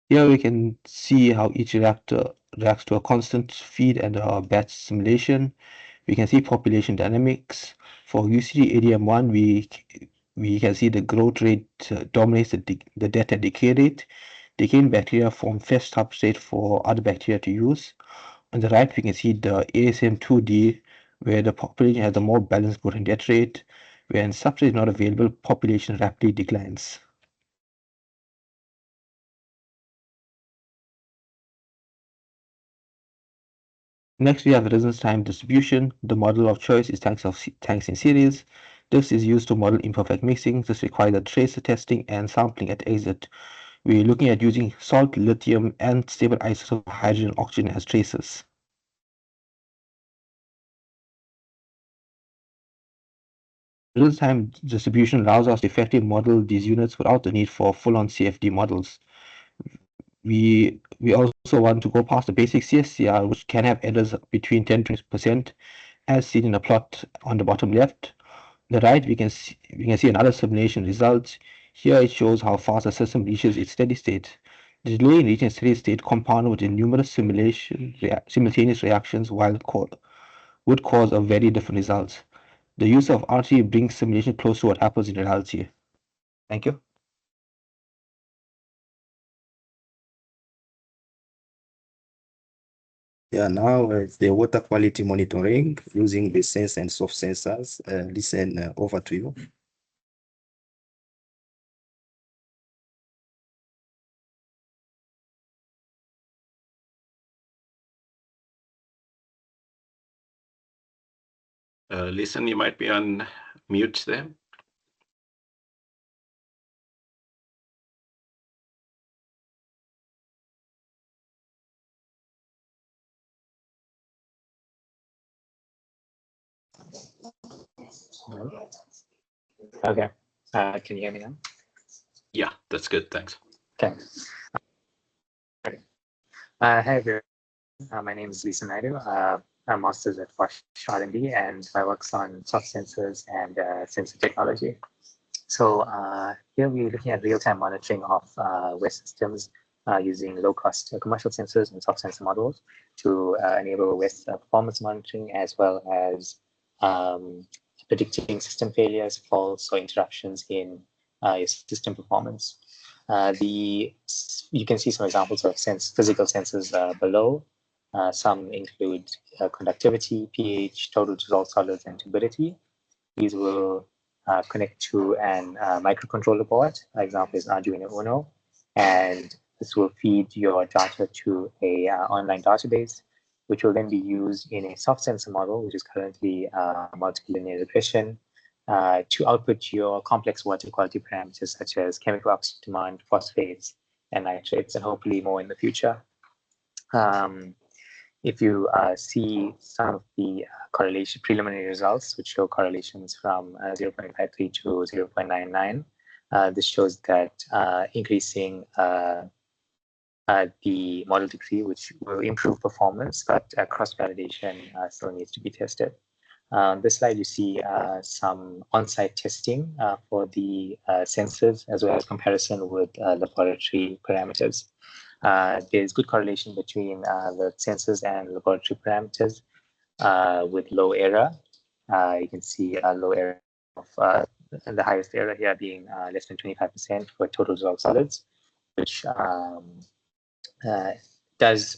Here we can see how each reactor reacts to a constant feed and a batch simulation. We can see population dynamics. For UCT ADM1, we can see the growth rate dominates the death and decay rate. Decaying bacteria form fresh substrate for other bacteria to use. On the right, we can see the ASM2D, where the population has a more balanced growth and death rate. When substrate is not available, population rapidly declines. Next, we have residence time distribution. The model of choice is tanks in series. This is used to model imperfect mixing. This requires the tracer testing and sampling at exit. We're looking at using salt, lithium, and stable isotope hydrogen and oxygen as tracers. Real-time distribution allows us to effectively model these units without the need for full-on CFD models. We also want to go past the basic CSCR, which can have errors between 10 to 20%, as seen in the plot on the bottom left. On the right, we can see another simulation result. Here it shows how fast the system reaches its steady state. The delay in reaching steady state compounded with the numerous simultaneous reactions would cause a very different result. The use of RT brings simulation close to what happens in reality. Thank you. Yeah, now the water quality monitoring using the sense and soft sensors. Listen, over to you. Listen, you might be on mute there. Okay. Can you hear me now? Yeah, that's good. Thanks. Okay. Hi, everyone. My name is Lisa Naidu. I'm a master's at Bosch R&D, and my work's on soft sensors and sensor technology. So here we're looking at real-time monitoring of WESS systems using low-cost commercial sensors and soft sensor models to enable WESS performance monitoring, as well as predicting system failures, faults, or interruptions in your system performance. You can see some examples of physical sensors below. Some include conductivity, pH, total dissolved solids, and turbidity. These will connect to an microcontroller board. An example is Arduino Uno, and this will feed your data to a online database, which will then be used in a soft sensor model, which is currently multilinear regression, to output your complex water quality parameters such as chemical oxygen demand, phosphates, and nitrates, and hopefully more in the future. If you see some of the preliminary results, which show correlations from 0.53 to 0.99, this shows that increasing the model degree, which will improve performance, but cross-validation still needs to be tested. On this slide, you see some on-site testing for the sensors, as well as comparison with laboratory parameters. There's good correlation between the sensors and laboratory parameters with low error. You can see a low error of the highest error here being less than 25% for total dissolved solids, which does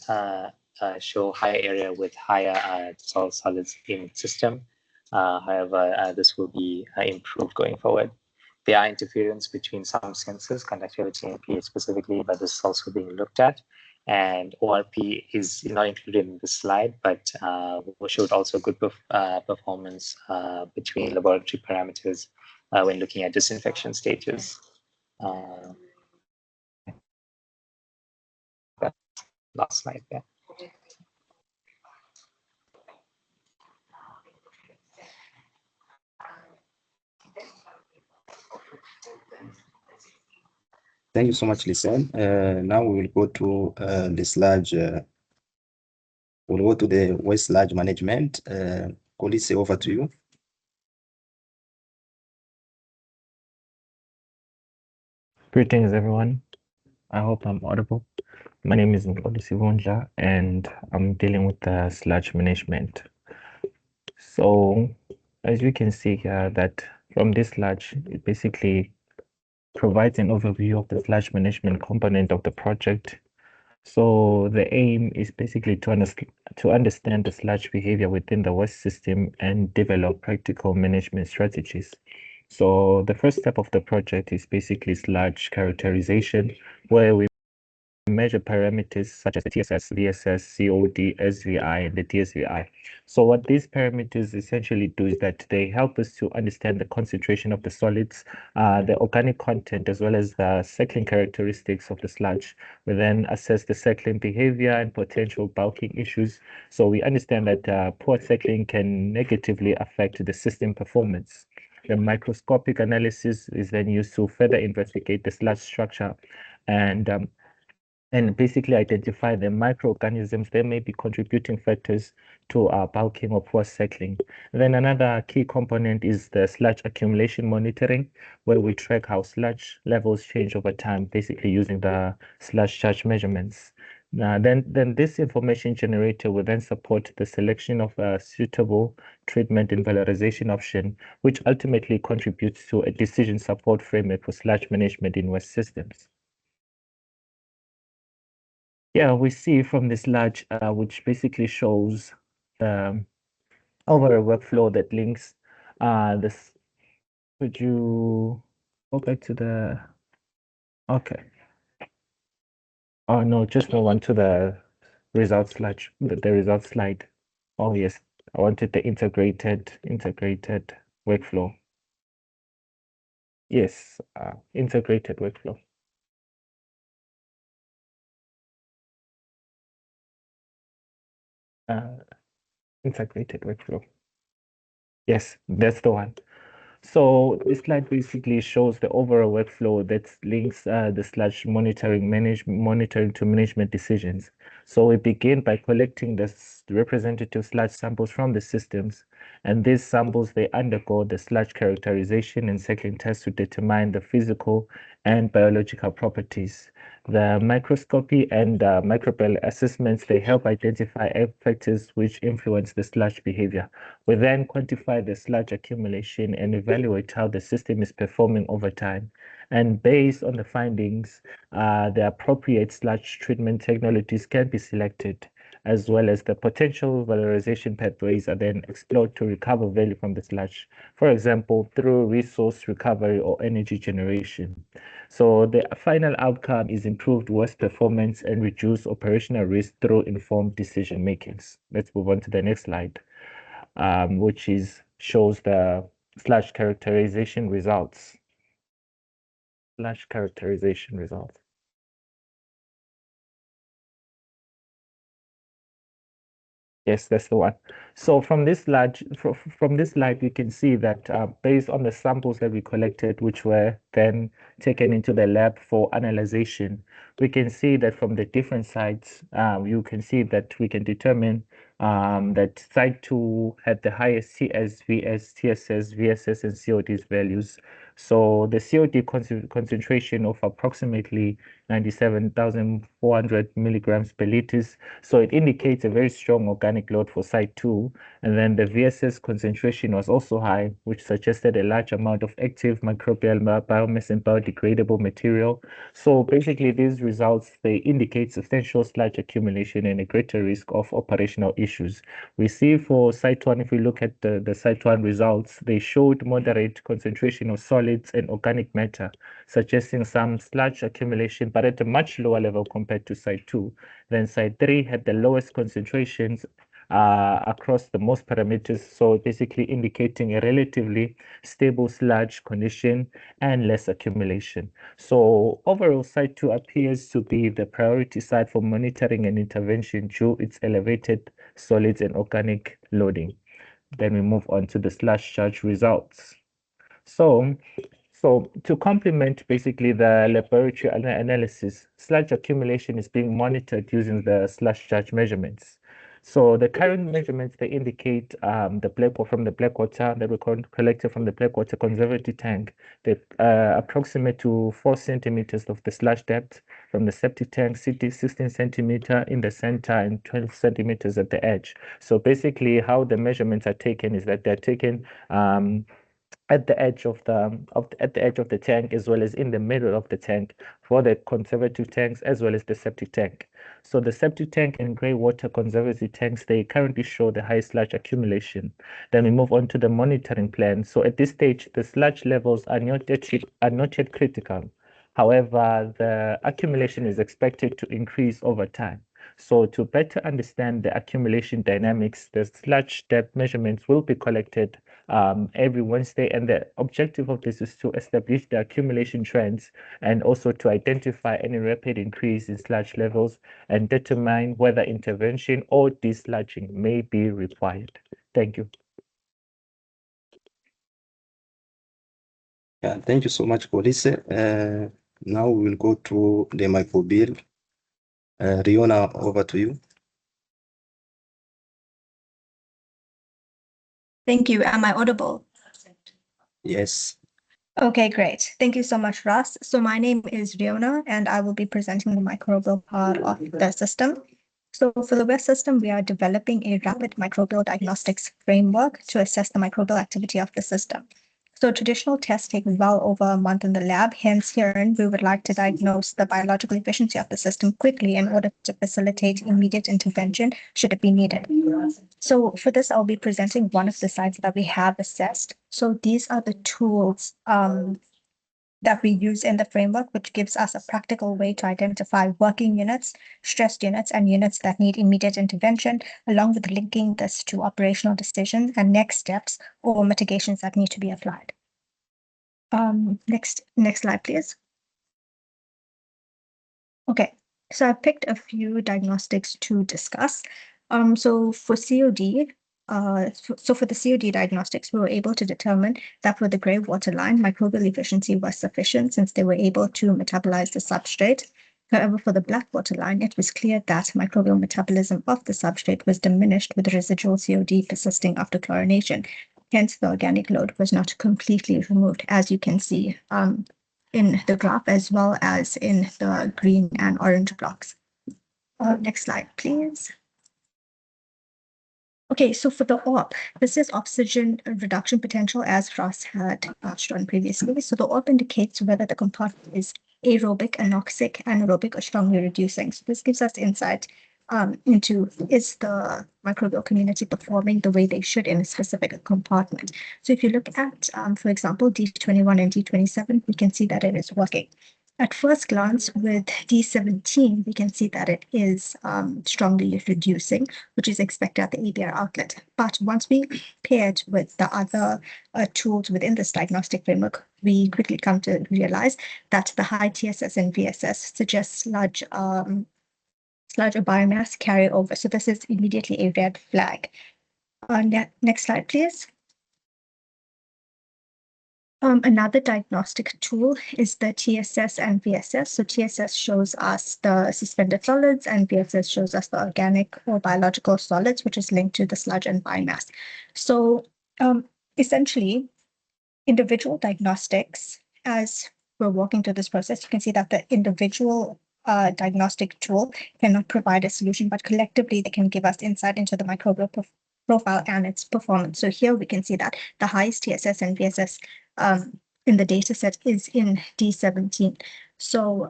show higher area with higher dissolved solids in the system. However, this will be improved going forward. There are interference between some sensors, conductivity and pH specifically, but this is also being looked at. And ORP is not included in this slide, but showed also good performance between laboratory parameters when looking at disinfection stages. Last slide there. Thank you so much, Listen. Now we will go to the sludge. We'll go to the waste sludge management. Kolisi, over to you. Greetings, everyone. I hope I'm audible. My name is Nkolisi Vundla, and I'm dealing with the sludge management. So, as we can see here, that from this sludge, it basically provides an overview of the sludge management component of the project. So the aim is basically to understand the sludge behavior within the WESS system and develop practical management strategies. So the first step of the project is basically sludge characterization, where we measure parameters such as the TSS, VSS, COD, SVI, and the TSVI. So what these parameters essentially do is that they help us to understand the concentration of the solids, the organic content, as well as the cycling characteristics of the sludge. We then assess the cycling behavior and potential bulking issues. So we understand that poor cycling can negatively affect the system performance. The microscopic analysis is then used to further investigate the sludge structure and basically identify the microorganisms that may be contributing factors to bulking or poor cycling. Then another key component is the sludge accumulation monitoring, where we track how sludge levels change over time, basically using the sludge charge measurements. Then this information generator will then support the selection of a suitable treatment and valorization option, which ultimately contributes to a decision support framework for sludge management in WESS systems. Yeah, we see from this sludge, which basically shows over a workflow that links this. Could you go back to the, okay. Oh, no, just move on to the results slide, the results slide. Oh, yes, I wanted the integrated workflow. Yes, integrated workflow. Integrated workflow. Yes, that's the one. So this slide basically shows the overall workflow that links the sludge monitoring to management decisions. So we begin by collecting the representative sludge samples from the systems, and these samples, they undergo the sludge characterization and cycling tests to determine the physical and biological properties. The microscopy and microbial assessments, they help identify factors which influence the sludge behavior. We then quantify the sludge accumulation and evaluate how the system is performing over time. And based on the findings, the appropriate sludge treatment technologies can be selected, as well as the potential valorization pathways are then explored to recover value from the sludge, for example, through resource recovery or energy generation. So the final outcome is improved WESS performance and reduced operational risk through informed decision makings. Let's move on to the next slide, which shows the sludge characterization results. Sludge characterization results. Yes, that's the one. So from this slide, we can see that based on the samples that we collected, which were then taken into the lab for analyzation, we can see that from the different sites, you can see that we can determine that site 2 had the highest CS, VS, TSS, VSS, and CODs values. So the COD concentration of approximately 97,400 milligrams per liters. So it indicates a very strong organic load for site 2. And then the VSS concentration was also high, which suggested a large amount of active microbial biomass and biodegradable material. So basically these results, they indicate substantial sludge accumulation and a greater risk of operational issues. We see for site 1, if we look at the site 1 results, they showed moderate concentration of solids and organic matter, suggesting some sludge accumulation, but at a much lower level compared to site 2. Then site 3 had the lowest concentrations across the most parameters, so basically indicating a relatively stable sludge condition and less accumulation. So overall, site 2 appears to be the priority site for monitoring and intervention due its elevated solids and organic loading. Then we move on to the sludge charge results. So So to complement basically the laboratory analysis, sludge accumulation is being monitored using the sludge charge measurements. So the current measurements, they indicate the black water that we collected from the black water conservative tank, that approximate to 4 centimeters of the sludge depth from the septic tank, 16 centimeter in the center and 12 centimeters at the edge. So basically how the measurements are taken is that they're taken at the edge of the tank, as well as in the middle of the tank for the conservative tanks as well as the septic tank. So the septic tank and grey water conservancy tanks, they currently show the high sludge accumulation. Then we move on to the monitoring plan. So at this stage, the sludge levels are not yet critical. However, the accumulation is expected to increase over time. So to better understand the accumulation dynamics, the sludge depth measurements will be collected every Wednesday, and the objective of this is to establish the accumulation trends and also to identify any rapid increase in sludge levels and determine whether intervention or desludging may be required. Thank you. Yeah, thank you so much, Police. Now we will go to the microbial. Riona, over to you. Thank you. Am I audible? Yes. Okay, great. Thank you so much, Russ. So my name is Riona, and I will be presenting the microbial part of the system. So for the WESS system, we are developing a rapid microbial diagnostics framework to assess the microbial activity of the system. So traditional tests take well over a month in the lab. Hence, herein, we would like to diagnose the biological efficiency of the system quickly in order to facilitate immediate intervention should it be needed. So for this, I'll be presenting one of the sites that we have assessed. So these are the tools that we use in the framework, which gives us a practical way to identify working units, stressed units, and units that need immediate intervention, along with linking this to operational decisions and next steps or mitigations that need to be applied. Next slide, please. Okay, so I picked a few diagnostics to discuss. So for COD, so for the COD diagnostics, we were able to determine that for the grey water line, microbial efficiency was sufficient since they were able to metabolize the substrate. However, for the black water line, it was clear that microbial metabolism of the substrate was diminished with residual COD persisting after chlorination. Hence, the organic load was not completely removed, as you can see in the graph, as well as in the green and orange blocks. Next slide, please. Okay, so for the ORP, this is oxygen reduction potential, as Ross had shown previously. So the ORP indicates whether the compartment is aerobic, anoxic, anaerobic, or strongly reducing. So this gives us insight into is the microbial community performing the way they should in a specific compartment. So if you look at, for example, D21 and D27, we can see that it is working. At first glance, with D17, we can see that it is strongly reducing, which is expected at the ABR outlet. But once we pair it with the other tools within this diagnostic framework, we quickly come to realize that the high TSS and VSS suggest sludge or biomass carryover. So this is immediately a red flag. Next slide, please. Another diagnostic tool is the TSS and VSS. So TSS shows us the suspended solids and VSS shows us the organic or biological solids, which is linked to the sludge and biomass. So essentially, individual diagnostics, as we're walking through this process, you can see that the individual diagnostic tool cannot provide a solution, but collectively they can give us insight into the microbial profile and its performance. So here we can see that the highest TSS and VSS in the data set is in D17. So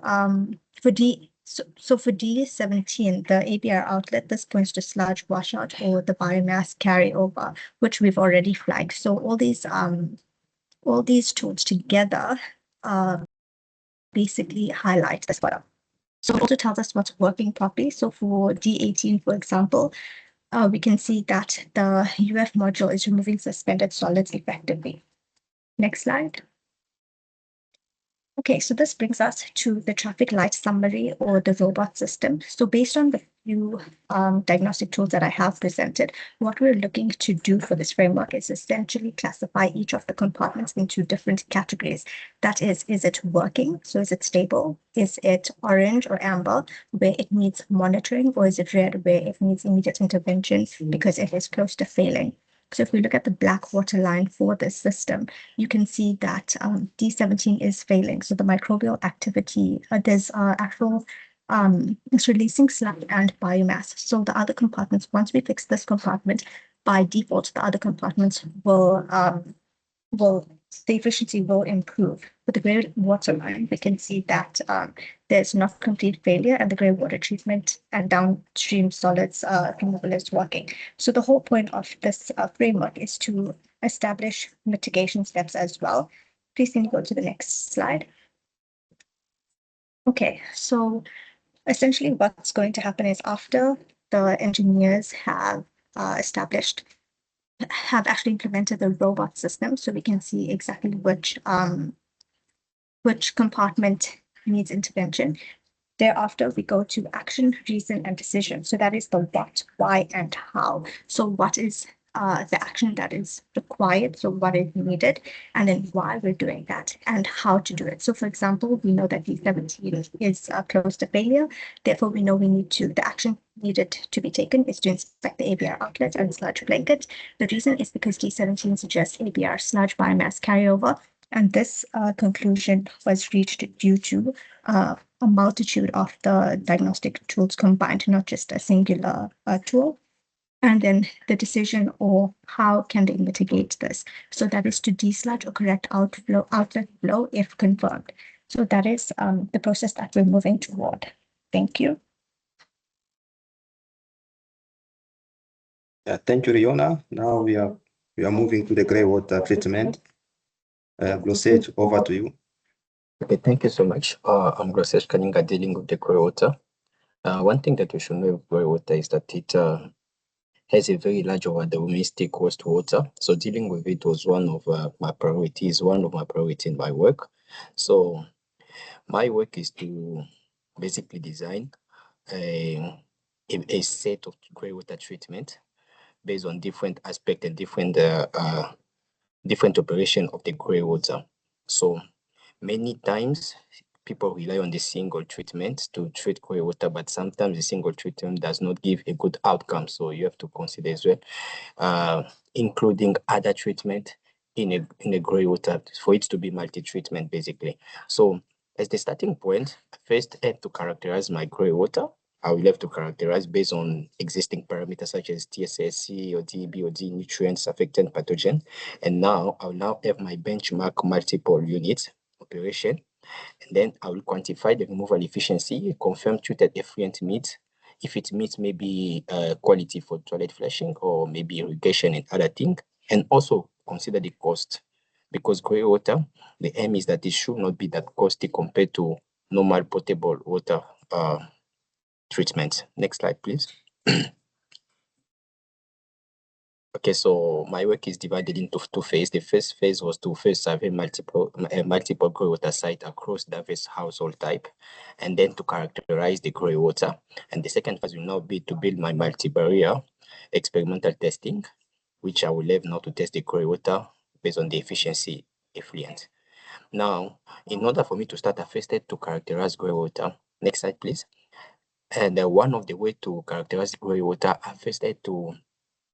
for D17, the ABR outlet, this points to sludge washout or the biomass carryover, which we've already flagged. So all these tools together basically highlight this bottom. So it also tells us what's working properly. So for D18, for example, we can see that the UF module is removing suspended solids effectively. Next slide. Okay, so this brings us to the traffic light summary or the robot system. So based on the few diagnostic tools that I have presented, what we're looking to do for this framework is essentially classify each of the compartments into different categories. That is it working? So is it stable? Is it orange or amber, where it needs monitoring, or is it red, where it needs immediate intervention because it is close to failing? So if we look at the black water line for this system, you can see that D17 is failing. So the microbial activity, there's actual it's releasing sludge and biomass. So the other compartments, once we fix this compartment, by default, the other compartments will the efficiency will improve. With the gray water line, we can see that there's not complete failure, and the gray water treatment and downstream solids removal is working. So the whole point of this framework is to establish mitigation steps as well. Please can you go to the next slide? Okay, so essentially what's going to happen is after the engineers have actually implemented the robot system, so we can see exactly which compartment needs intervention. Thereafter, we go to action, reason, and decision. So that is the what, why, and how. So what is the action that is required, so what is needed, and then why we're doing that, and how to do it. So for example, we know that D17 is close to failure. Therefore, we know the action needed to be taken is to inspect the ABR outlet and sludge blanket. The reason is because D17 suggests ABR sludge biomass carryover, and this conclusion was reached due to a multitude of the diagnostic tools combined, not just a singular tool. And then the decision, or how can they mitigate this? So that is to desludge or correct outlet flow if confirmed. So that is the process that we're moving toward. Thank you. Thank you, Riona. Now we are moving to the grey water treatment. Glosage, over to you. Okay, thank you so much. I'm Glosage Kaninga, dealing with the grey water. One thing that we should know of grey water is that it has a very large over domestic wastewater. So dealing with it was one of my priorities, in my work. So my work is to basically design a set of grey water treatment based on different aspects and different operation of the grey water. So many times people rely on the single treatment to treat grey water, but sometimes the single treatment does not give a good outcome. So you have to consider as well, including other treatment in a grey water for it to be multi-treatment basically. So as the starting point, first I have to characterize my grey water. I will have to characterize based on existing parameters such as TSS, COD, BOD, nutrients, surfactant, pathogen. And now I will now have my benchmark multiple units operation. And then I will quantify the removal efficiency, confirm treated effluent meets, if it meets maybe quality for toilet flushing or maybe irrigation and other things. And also consider the cost, because grey water, the aim is that it should not be that costly compared to normal potable water treatment. Next slide, please. Okay, so my work is divided into two phases. The first phase was to first survey multiple grey water site across diverse household type, and then to characterize the grey water. And the second phase will now be to build my multi-barrier experimental testing, which I will have now to test the grey water based on the efficiency effluent. Now, in order for me to start, I first had to characterize grey water. Next slide, please. And one of the way to characterize grey water, I first had to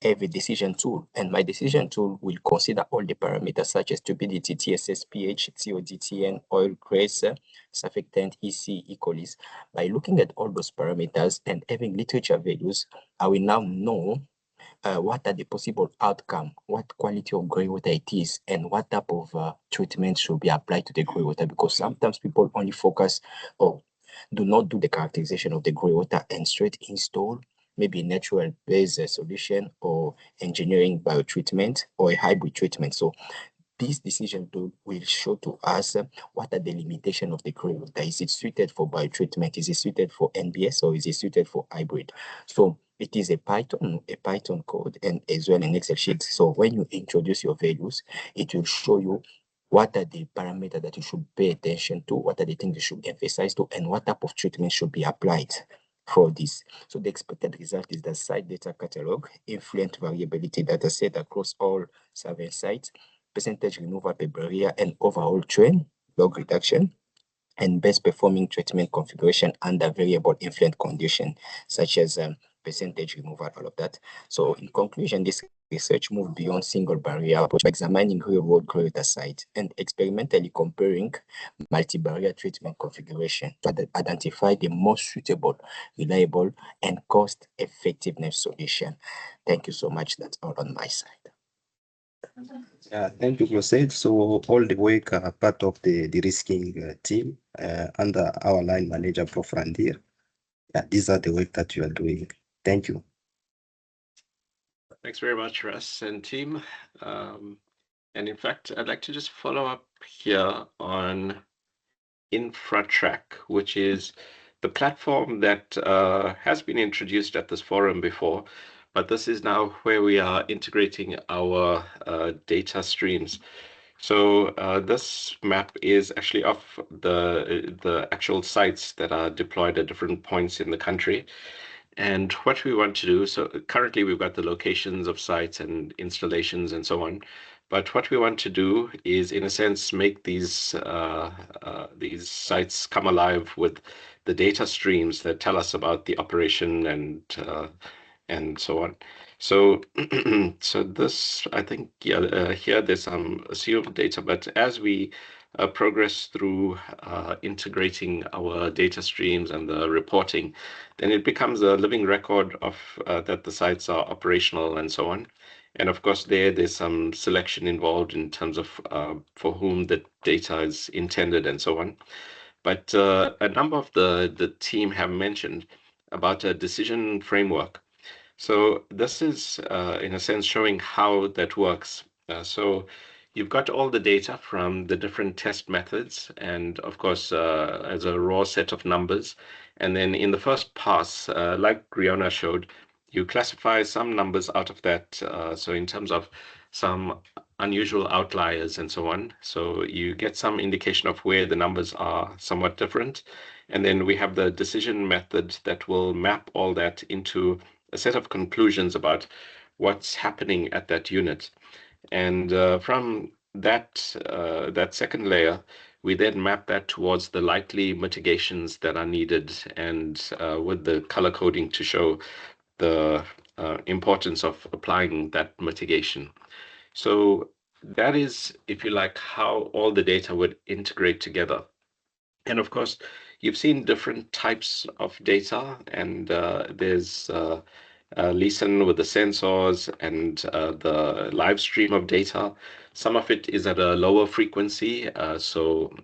have a decision tool, and my decision tool will consider all the parameters such as turbidity, TSS, pH, COD, TN, oil, grace, surfactant, EC, E. coli. By looking at all those parameters and having literature values, I will now know what are the possible outcome, what quality of grey water it is, and what type of treatment should be applied to the grey water, because sometimes people only focus or do not do the characterization of the grey water and straight install maybe natural based solution or engineering biotreatment or a hybrid treatment. So this decision tool will show to us what are the limitations of the grey water. Is it suited for biotreatment? Is it suited for NBS, or is it suited for hybrid? So it is a Python code and as well an Excel sheet. So when you introduce your values, it will show you what are the parameters that you should pay attention to, what are the things you should emphasize to, and what type of treatment should be applied. for this. So the expected result is the site data catalog, influent variability data set across all survey sites, percentage removal per barrier and overall trend, log reduction, and best performing treatment configuration under variable influent condition, such as percentage removal, all of that. So in conclusion, this research moved beyond single barrier approach by examining real-world correlator sites and experimentally comparing multi-barrier treatment configuration to identify the most suitable, reliable, and cost-effectiveness solution. Thank you so much. That's all on my side. Thank you, Joseph. So all the work are part of the de-risking team under our line manager, Prof. Randir. These are the work that you are doing. Thank you. Thanks very much, Russ and team. And in fact, I'd like to just follow up here on InfraTrack, which is the platform that has been introduced at this forum before, but this is now where we are integrating our data streams. So this map is actually of the actual sites that are deployed at different points in the country. And what we want to do, so currently we've got the locations of sites and installations and so on. But what we want to do is, in a sense, make these sites come alive with the data streams that tell us about the operation and so on. So, so this, I think, here there's some assumed data, but as we progress through integrating our data streams and the reporting, then it becomes a living record of that the sites are operational and so on. And of course, there's some selection involved in terms of for whom the data is intended and so on. But a number of the team have mentioned about a decision framework. So this is, in a sense, showing how that works. So you've got all the data from the different test methods, and of course, as a raw set of numbers. And then in the first pass, like Riona showed, you classify some numbers out of that. So in terms of some unusual outliers and so on. So you get some indication of where the numbers are somewhat different. And then we have the decision method that will map all that into a set of conclusions about what's happening at that unit. And from that second layer, we then map that towards the likely mitigations that are needed, and with the color coding to show the importance of applying that mitigation. So that is, if you like, how all the data would integrate together. And of course, you've seen different types of data, and there's Leeson with the sensors and the live stream of data. Some of it is at a lower frequency. So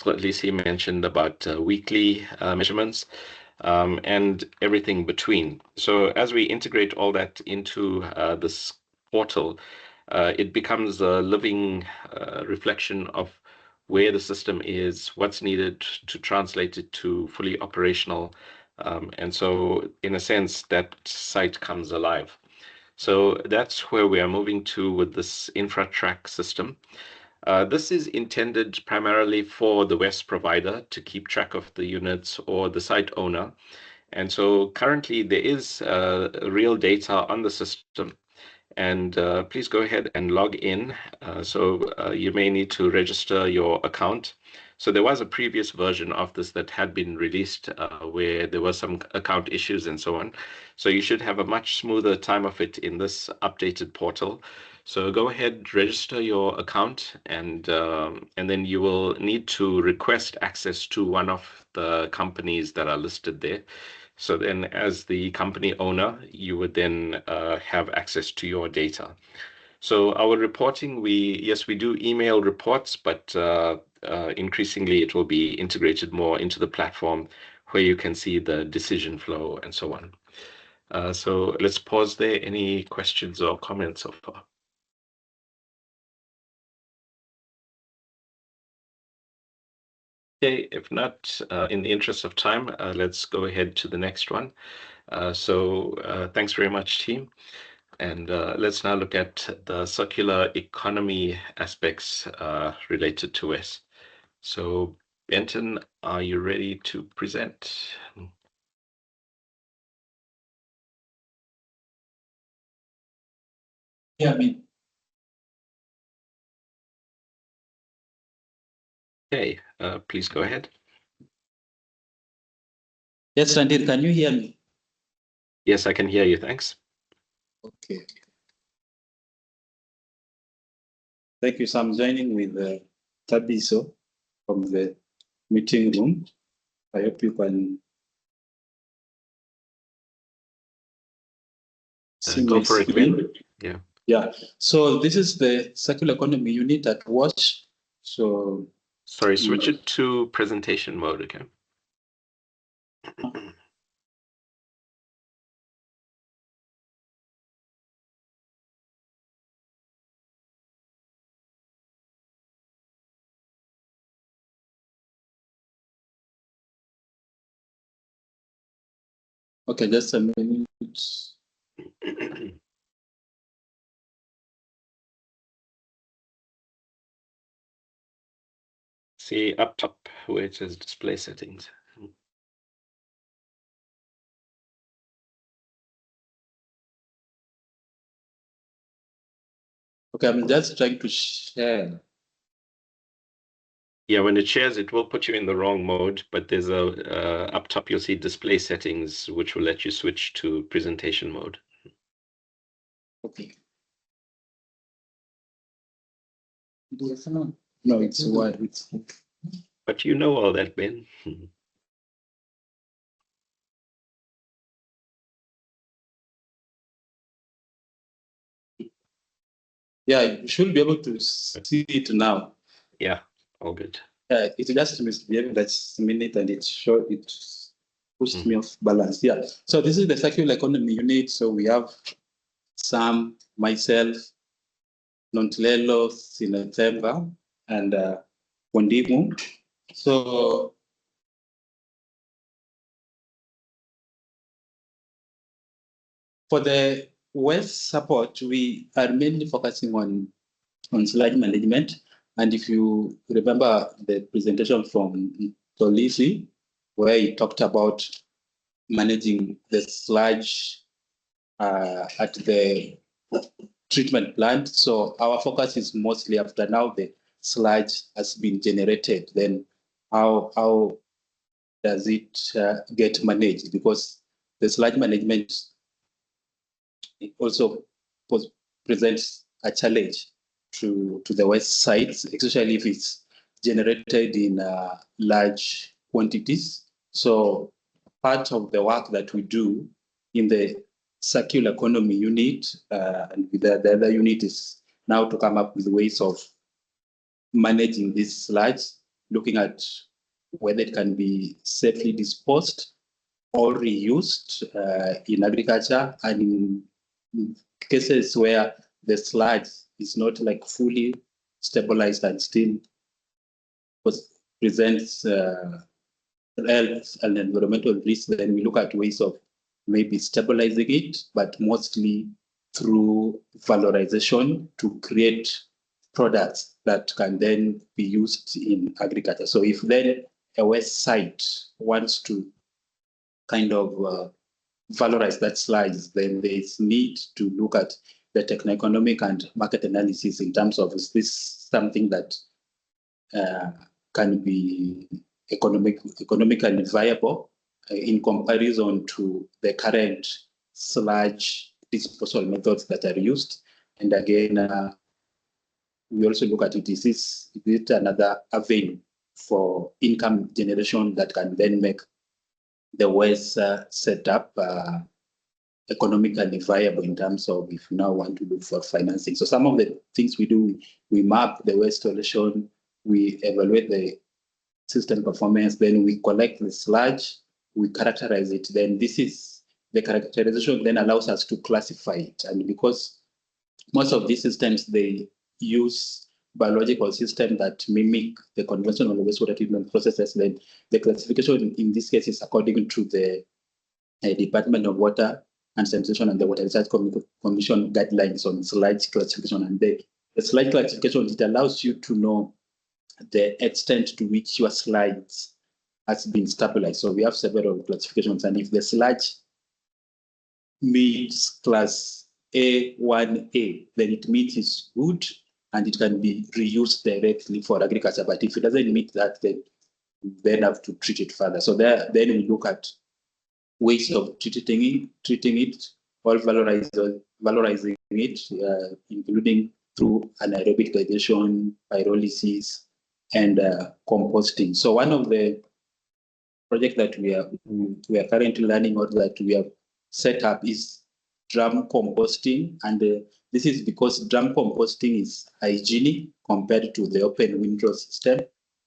Lisa mentioned about weekly measurements and everything between. So as we integrate all that into this portal, it becomes a living reflection of where the system is, what's needed to translate it to fully operational. And so, in a sense, that site comes alive. So that's where we are moving to with this InfraTrack system. This is intended primarily for the WESS provider to keep track of the units or the site owner. And so currently there is real data on the system. And please go ahead and log in. So you may need to register your account. So there was a previous version of this that had been released where there were some account issues and so on. So you should have a much smoother time of it in this updated portal. So go ahead, register your account, and then you will need to request access to one of the companies that are listed there. So then as the company owner, you would then have access to your data. So our reporting, yes, we do email reports, but increasingly it will be integrated more into the platform where you can see the decision flow and so on. So let's pause there. Any questions or comments so far? Okay, if not, in the interest of time, let's go ahead to the next one. So thanks very much, team. And let's now look at the circular economy aspects related to WESS. So Benton, are you ready to present? hear me? Okay, please go ahead. Yes, Randir, can you hear me? Yes, I can hear you. Thanks. Okay. Thank you. So I'm joining with Tabiso from the meeting room. I hope you can see Go my for it, screen. Ben. Yeah. Yeah. So this is the circular economy unit at WESS. So Sorry, switch it to presentation mode, okay? okay, just a minute. See up top where it says display settings. Okay, I'm just trying to share. Yeah, when it shares, it will put you in the wrong mode, but there's a up top you'll see display settings, which will let you switch to presentation mode. Okay. No, it's what it's. But you know all that, Ben. Yeah, you should be able to see it now. Yeah, all good. It just misbehaving that's a minute and it pushed me off balance. Yeah. So this is the circular economy unit. So we have Sam, myself, Nontlelo, Sinetemba, and Wendimu. So for the WESS support, we are mainly focusing on slide management. And if you remember the presentation from Tolisi, where he talked about managing the sludge at the treatment plant. So our focus is mostly after now the sludge has been generated, then how does it get managed? Because the sludge management also presents a challenge to the WESS sites, especially if it's generated in large quantities. So part of the work that we do in the circular economy unit and with the other unit is now to come up with ways of managing these sludge, looking at whether it can be safely disposed or reused in agriculture, and in cases where the sludge is not like fully stabilized and still presents health and environmental risks, then we look at ways of maybe stabilizing it, but mostly through valorization to create products that can then be used in agriculture. So if then a WESS site wants to kind of valorize that slice, then there is need to look at the techno-economic and market analysis in terms of, is this something that can be economically viable in comparison to the current sludge disposal methods that are used. And again, we also look at it, is it another avenue for income generation that can then make the WESS setup economically viable in terms of if you now want to look for financing. So some of the things we do, we map the WESS solution, we evaluate the system performance, then we collect the sludge, we characterize it. Then this is the characterization then allows us to classify it. And because most of these systems, they use biological systems that mimic the conventional wastewater treatment processes, then the classification in this case is according to the Department of Water and Sanitation and the Water Research Commission guidelines on sludge classification. And the sludge classification, it allows you to know the extent to which your slides has been stabilized. So we have several classifications, and if the sludge meets class A1A, then it means it's good and it can be reused directly for agriculture. But if it doesn't meet that, then we then have to treat it further. So then we look at ways of treating it or valorizing it, including through anaerobic digestion, pyrolysis, and composting. So one of the projects that we are currently learning or that we have set up is drum composting, and this is because drum composting is hygienic compared to the open windrow system,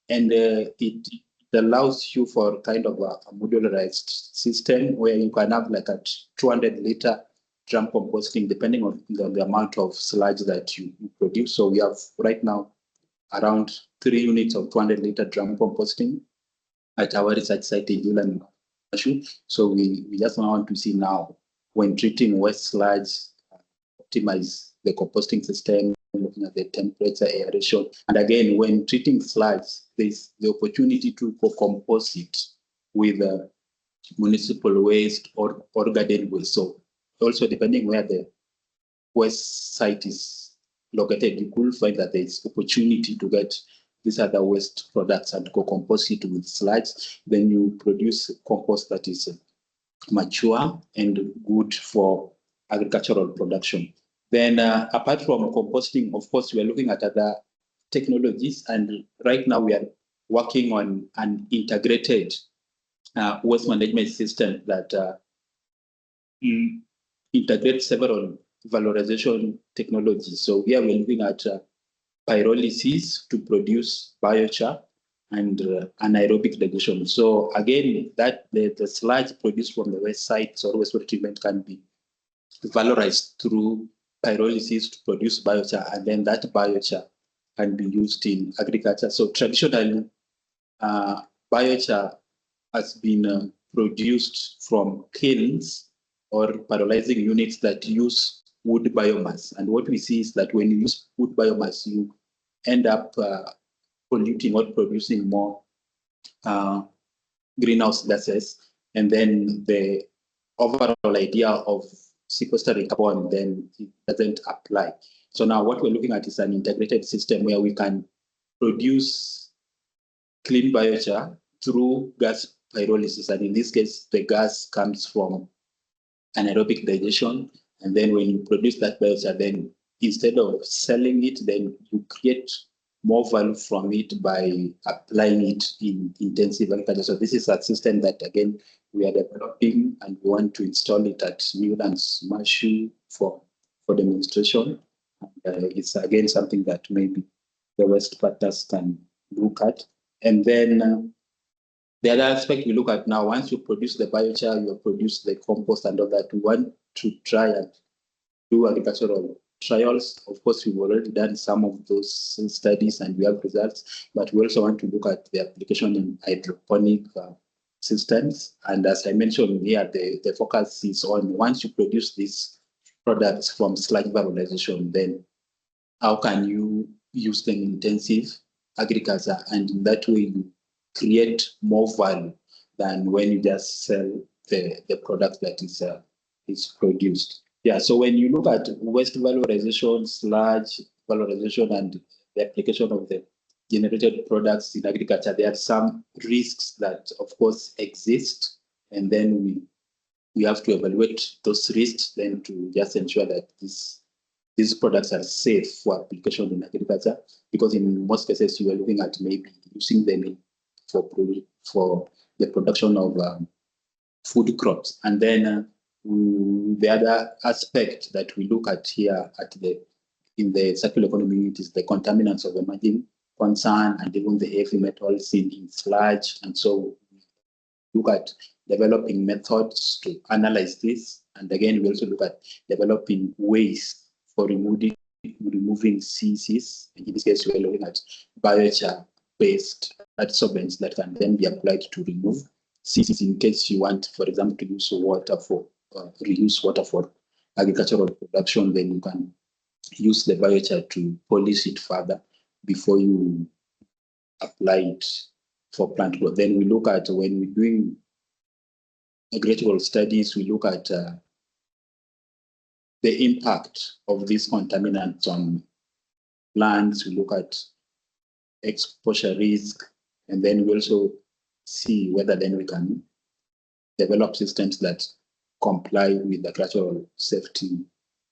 and it allows you for kind of a modularized system where you can have like a 200-liter drum composting depending on the amount of sludge that you produce. So we have right now around 3 units of 200-liter drum composting at our research site in Yulan. So we just want to see now when treating waste sludge, optimize the composting system, looking at the temperature, aeration. And again, when treating sludge, there's the opportunity to co-compose it with municipal waste or garden waste. So also depending where the waste site is located, you could find that there's opportunity to get these other waste products and co-compose it with sludge. Then you produce compost that is mature and good for agricultural production. Then apart from composting, of course, we are looking at other technologies, and right now we are working on an integrated waste management system that integrates several valorization technologies. So here we're looking at pyrolysis to produce biochar and anaerobic digestion. So again, that the sludge produced from the waste sites or wastewater treatment can be valorized through pyrolysis to produce biochar, and then that biochar can be used in agriculture. So traditionally, biochar has been produced from kilns or pyrolyzing units that use wood biomass. And what we see is that when you use wood biomass, you end up polluting or producing more greenhouse gases. And then the overall idea of sequestering carbon, then it doesn't apply. So now what we're looking at is an integrated system where we can produce clean biochar through gas pyrolysis. And in this case, the gas comes from anaerobic digestion. And then when you produce that biochar, then instead of selling it, then you create more value from it by applying it in intensive agriculture. So this is a system that, again, we are developing, and we want to install it at Newlands Mashu for demonstration. It's, again, something that maybe the West partners can look at. And then the other aspect we look at now, once you produce the biochar, you produce the compost and all that, we want to try and do agricultural trials. Of course, we've already done some of those studies and we have results, but we also want to look at the application in hydroponic systems. And as I mentioned here, the focus is on once you produce these products from sludge valorization, then how can you use them in intensive agriculture? And in that way, you create more value than when you just sell the product that is produced. Yeah, so when you look at waste valorization, sludge valorization, and the application of the generated products in agriculture, there are some risks that, of course, exist. And then we have to evaluate those risks then to just ensure that these products are safe for application in agriculture, because in most cases, you are looking at maybe using them for the production of food crops. And then the other aspect that we look at here in the circular economy unit is the contaminants of emerging concern and even the heavy metals in sludge. And so we look at developing methods to analyze this. And again, we also look at developing ways for removing CCs. In this case, we're looking at biochar-based adsorbents that can then be applied to remove CCs in case you want, for example, to use water for reuse water for agricultural production. Then you can use the biochar to polish it further before you apply it for plant growth. Then we look at, when we're doing agricultural studies, we look at the impact of these contaminants on plants. We look at exposure risk, and then we also see whether then we can develop systems that comply with the agricultural safety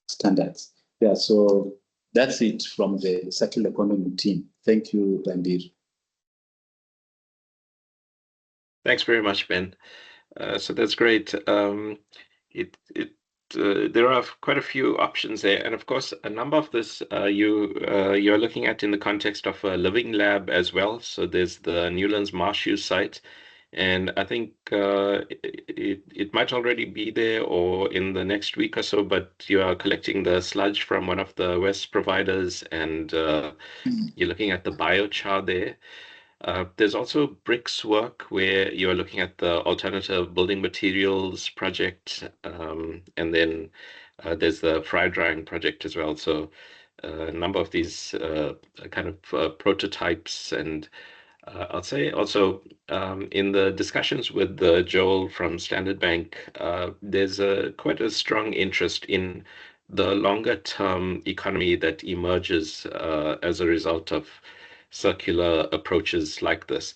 standards. Yeah, so that's it from the circular economy team. Thank you, Randir. Thanks very much, Ben. So that's great. There are quite a few options there, and of course, a number of this you're looking at in the context of a living lab as well. So there's the Newlands Marshu site, and I think it might already be there or in the next week or so. But you are collecting the sludge from one of the WESS providers, and you're looking at the biochar there. There's also bricks work where you're looking at the alternative building materials project, and then there's the fry drying project as well. So a number of these kind of prototypes, and I'll say also in the discussions with Joel from Standard Bank, there's quite a strong interest in the longer term economy that emerges as a result of circular approaches like this.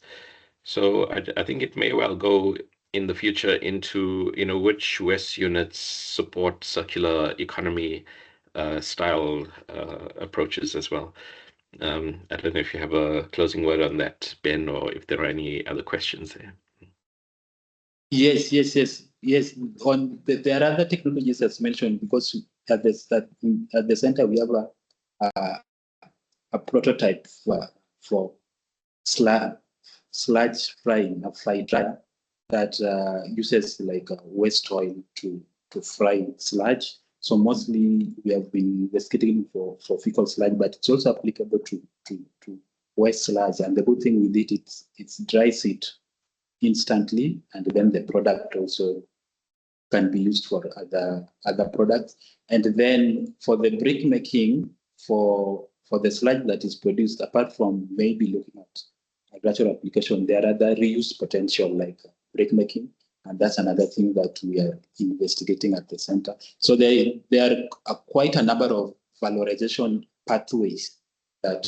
So I think it may well go in the future into, which WESS units support circular economy style approaches as well. I don't know if you have a closing word on that, Ben, or if there are any other questions there. Yes. There are other technologies as mentioned, because at the center we have a prototype for sludge frying, a fry dryer that uses like waste oil to fry sludge. So mostly we have been investigating for fecal sludge, but it's also applicable to waste sludge. And the good thing with it, it dries it instantly, and then the product also can be used for other products. And then for the brick making, for the sludge that is produced, apart from maybe looking at agricultural application, there are other reuse potential like brick making, and that's another thing that we are investigating at the center. So there are quite a number of valorization pathways that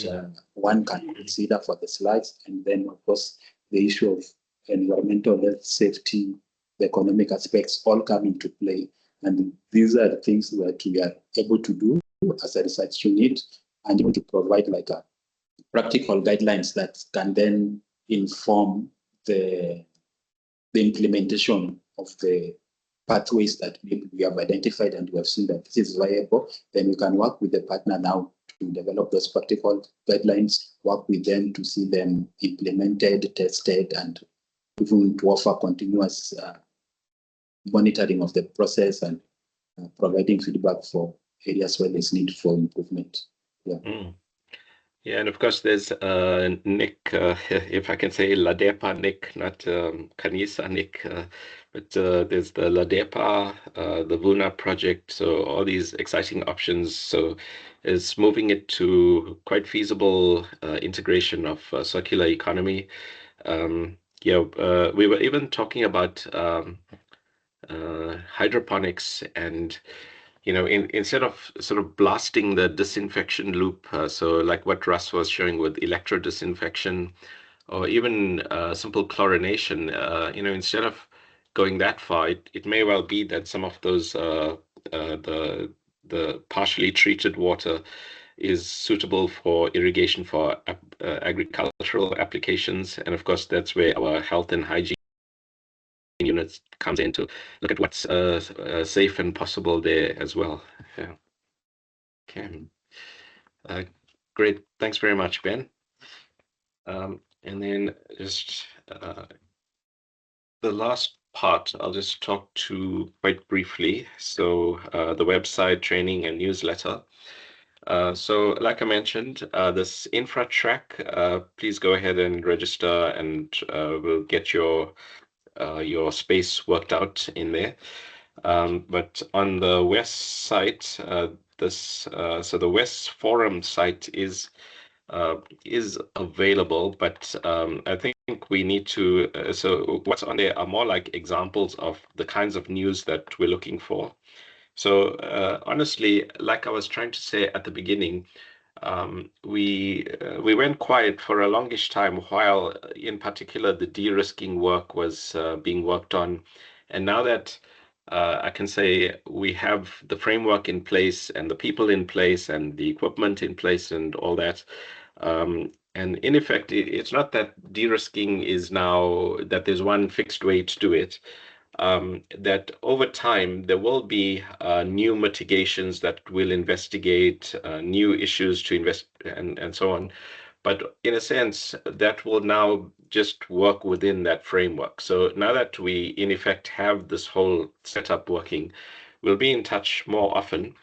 one can consider for the sludge, and then of course the issue of environmental health, safety, the economic aspects all come into play. And these are the things that we are able to do as a research unit, and able to provide like a practical guidelines that can then inform the implementation of the pathways that we have identified, and we have seen that this is viable. Then we can work with the partner now to develop those practical guidelines, work with them to see them implemented, tested, and even to offer continuous monitoring of the process, and providing feedback for areas where there's need for improvement. Yeah. Yeah, and of course there's Nick, if I can say LADEPA Nick, not Kanisa Nick, but there's the LADEPA, the VUNA project, so all these exciting options. So it's moving it to quite feasible integration of circular economy. We were even talking about hydroponics, and instead of sort of blasting the disinfection loop, so like what Russ was showing with electro disinfection, or even simple chlorination, instead of going that far, it may well be that some of those the partially treated water is suitable for irrigation for agricultural applications, and of course that's where our health and hygiene units comes in to look at what's safe and possible there as well. Yeah. Okay. Great. Thanks very much, Ben. And then just the last part, I'll just talk to quite briefly. So the website, training, and newsletter. So like I mentioned, this infra track, please go ahead and register, and we'll get your space worked out in there. But on the WESS site, so the WESS forum site is available, but I think we need to. So what's on there are more like examples of the kinds of news that we're looking for. So honestly, like I was trying to say at the beginning, we went quiet for a longish time while, in particular, the de-risking work was being worked on, and now that I can say we have the framework in place and the people in place and the equipment in place and all that. And in effect, it's not that de-risking is now that there's one fixed way to do it. That over time there will be new mitigations that will investigate new issues to invest and so on. But in a sense, that will now just work within that framework. So now that we, in effect, have this whole setup working, we'll be in touch more often.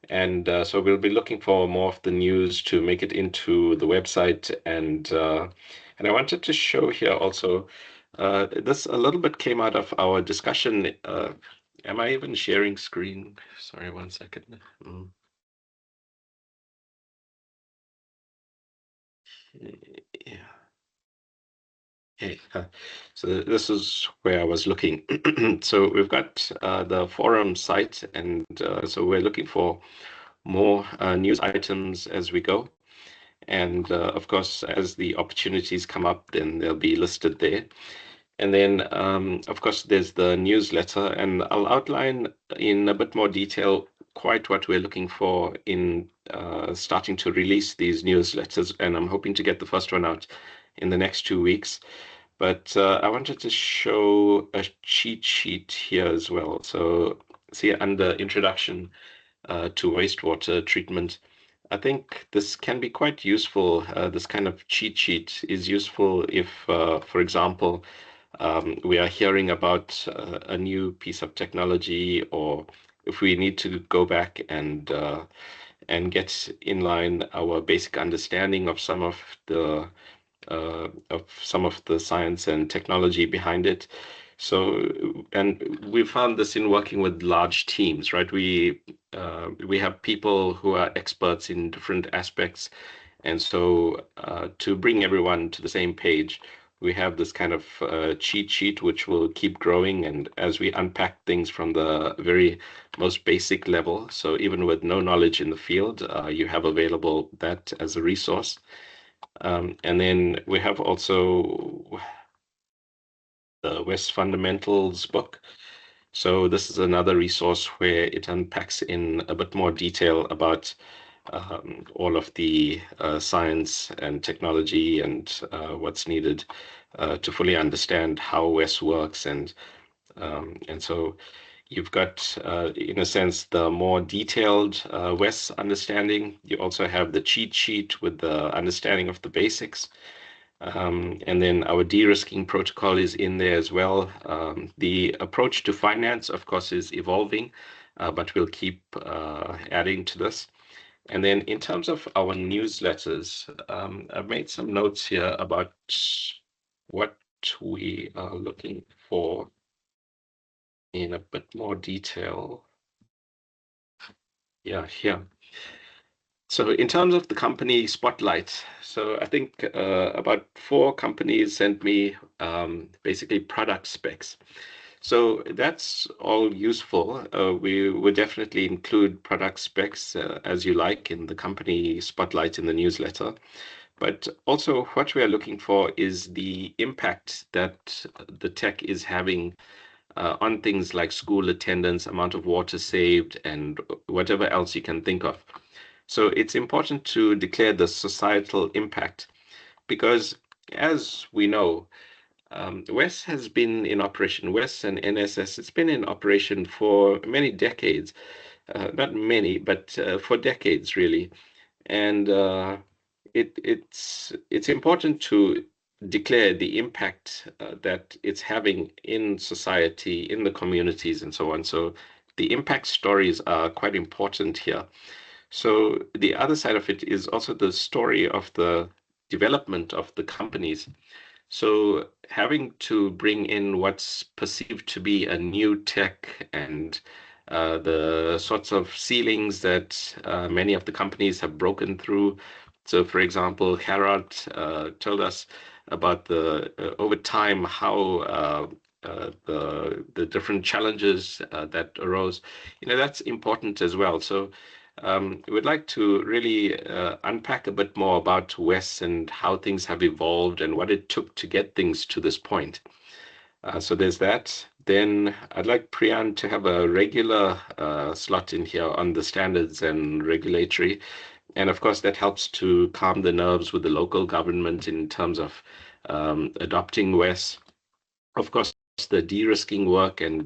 And so we'll be looking for more of the news to make it into the website. And I wanted to show here also, this a little bit came out of our discussion. Am I even sharing screen? Sorry, one second. Yeah. Okay, so this is where I was looking. So we've got the forum site, and so we're looking for more news items as we go. And of course, as the opportunities come up, then they'll be listed there. And then, of course, there's the newsletter, and I'll outline in a bit more detail quite what we're looking for in starting to release these newsletters. And I'm hoping to get the first one out in the next 2 weeks. But I wanted to show a cheat sheet here as well. So see under introduction to wastewater treatment, I think this can be quite useful. This kind of cheat sheet is useful if, for example, we are hearing about a new piece of technology, or if we need to go back and get in line our basic understanding of some of the science and technology behind it. So, and we found this in working with large teams, right? We have people who are experts in different aspects, and so to bring everyone to the same page, we have this kind of cheat sheet which will keep growing, and as we unpack things from the very most basic level, so even with no knowledge in the field, you have available that as a resource. And then we have also the WESS Fundamentals book. So this is another resource where it unpacks in a bit more detail about all of the science and technology and what's needed to fully understand how WESS works. And so you've got, in a sense, the more detailed WESS understanding. You also have the cheat sheet with the understanding of the basics. And then our de-risking protocol is in there as well. The approach to finance, of course, is evolving, but we'll keep adding to this. And then in terms of our newsletters, I've made some notes here about what we are looking for in a bit more detail. Yeah, here. So in terms of the company spotlight, so I think about 4 companies sent me basically product specs. So that's all useful. We would definitely include product specs as you like in the company spotlight in the newsletter. But also what we are looking for is the impact that the tech is having on things like school attendance, amount of water saved, and whatever else you can think of. So it's important to declare the societal impact because, as we know, WESS has been in operation, WESS and NSS, it's been in operation for many decades. Not many, but for decades, really. And it's important to declare the impact that it's having in society, in the communities, and so on. So the impact stories are quite important here. So the other side of it is also the story of the development of the companies. So having to bring in what's perceived to be a new tech and the sorts of ceilings that many of the companies have broken through. So, for example, Harald told us about the over time how the different challenges that arose, that's important as well. So we'd like to really unpack a bit more about WESS and how things have evolved and what it took to get things to this point. So there's that. Then I'd like Priyan to have a regular slot in here on the standards and regulatory. And of course, that helps to calm the nerves with the local government in terms of adopting WESS. Of course, the de-risking work and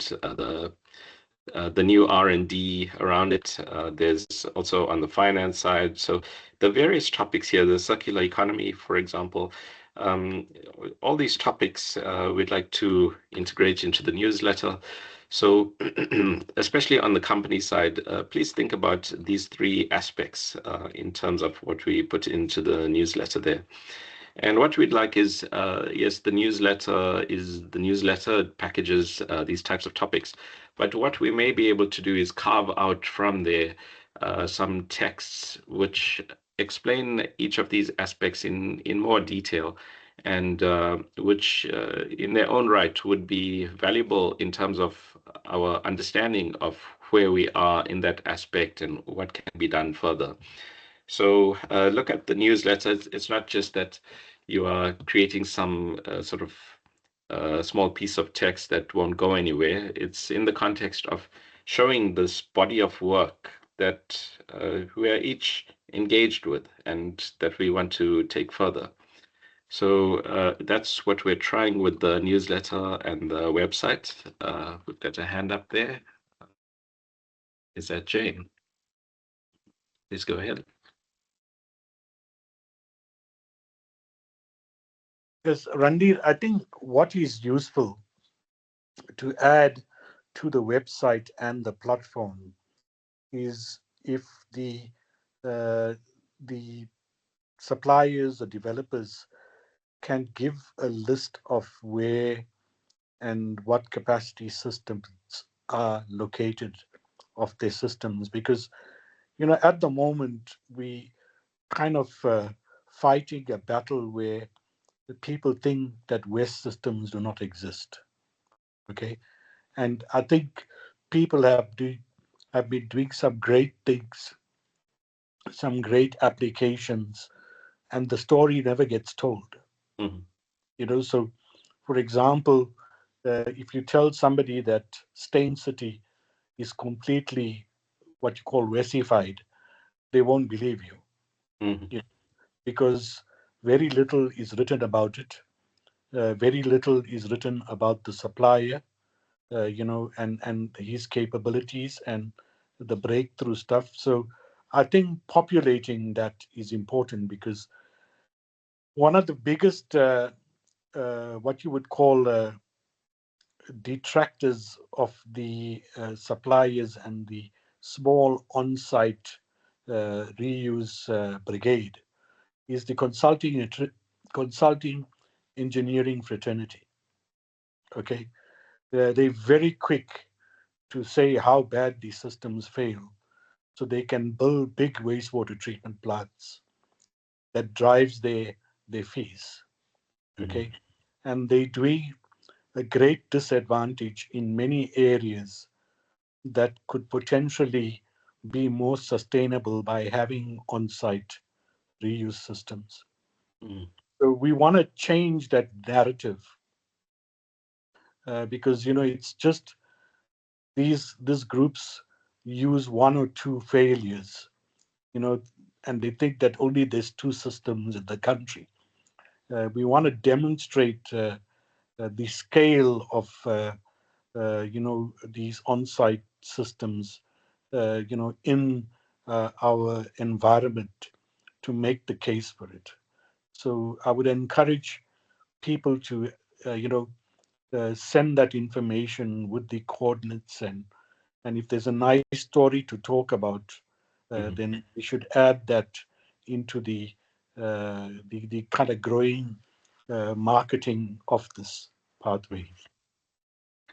the new R&D around it. There's also on the finance side. So the various topics here, the circular economy, for example, all these topics we'd like to integrate into the newsletter. So especially on the company side, please think about these three aspects in terms of what we put into the newsletter there. And what we'd like is, yes, the newsletter packages these types of topics. But what we may be able to do is carve out from there some texts which explain each of these aspects in more detail, and which in their own right would be valuable in terms of our understanding of where we are in that aspect and what can be done further. So look at the newsletter. It's not just that you are creating some sort of small piece of text that won't go anywhere. It's in the context of showing this body of work that we are each engaged with and that we want to take further. So that's what we're trying with the newsletter and the website. We've got a hand up there. Is that Jane? Please go ahead. Yes, Randir, I think what is useful to add to the website and the platform is if the suppliers or developers can give a list of where and what capacity systems are located of their systems, because at the moment we kind of fighting a battle where the people think that WESS systems do not exist. Okay, and I think people have been doing some great things, some great applications, and the story never gets told. Mm-hmm. So for example, if you tell somebody that Stain City is completely what you call WESSified, they won't believe you. Mm-hmm. Because very little is written about it. Very little is written about the supplier, and his capabilities and the breakthrough stuff. So I think populating that is important, because one of the biggest, what you would call detractors of the suppliers and the small on-site reuse brigade is the consulting engineering fraternity. Okay, they're very quick to say how bad these systems fail, so they can build big wastewater treatment plants that drives their fees. Okay, Mm-hmm. and they do a great disadvantage in many areas that could potentially be more sustainable by having on-site reuse systems. Mm-hmm. So we want to change that narrative, because it's just these groups use one or two failures, and they think that only there's two systems in the country. We want to demonstrate the scale of these on-site systems in our environment to make the case for it. So I would encourage people to send that information with the coordinates, and if there's a nice story to talk about, then we should add that into the kind of growing marketing of this pathway.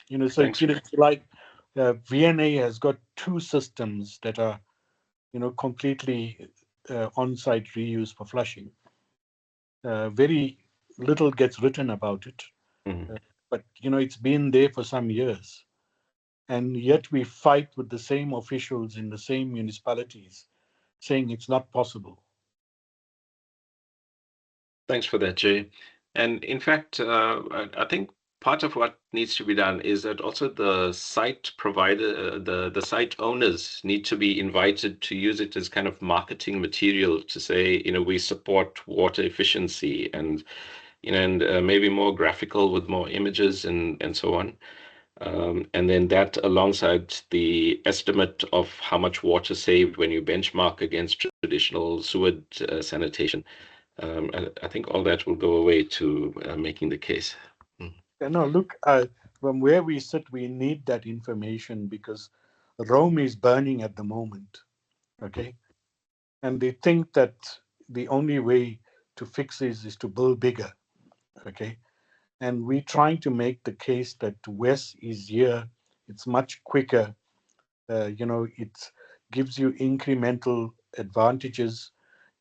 So Thanks. it's like VNA has got two systems that are completely on-site reuse for flushing. Very little gets written about it. Mm-hmm. but it's been there for some years, and yet we fight with the same officials in the same municipalities, saying it's not possible. Thanks for that, Jay. And in fact, I think part of what needs to be done is that also the site provider, the site owners need to be invited to use it as kind of marketing material to say, we support water efficiency, and and maybe more graphical with more images and so on. And then that alongside the estimate of how much water saved when you benchmark against traditional sewage sanitation. I think all that will go away to making the case. Look, from where we sit, we need that information because Rome is burning at the moment, okay? And they think that the only way to fix this is to build bigger, okay? And we're trying to make the case that WESS is here. It's much quicker. It gives you incremental advantages.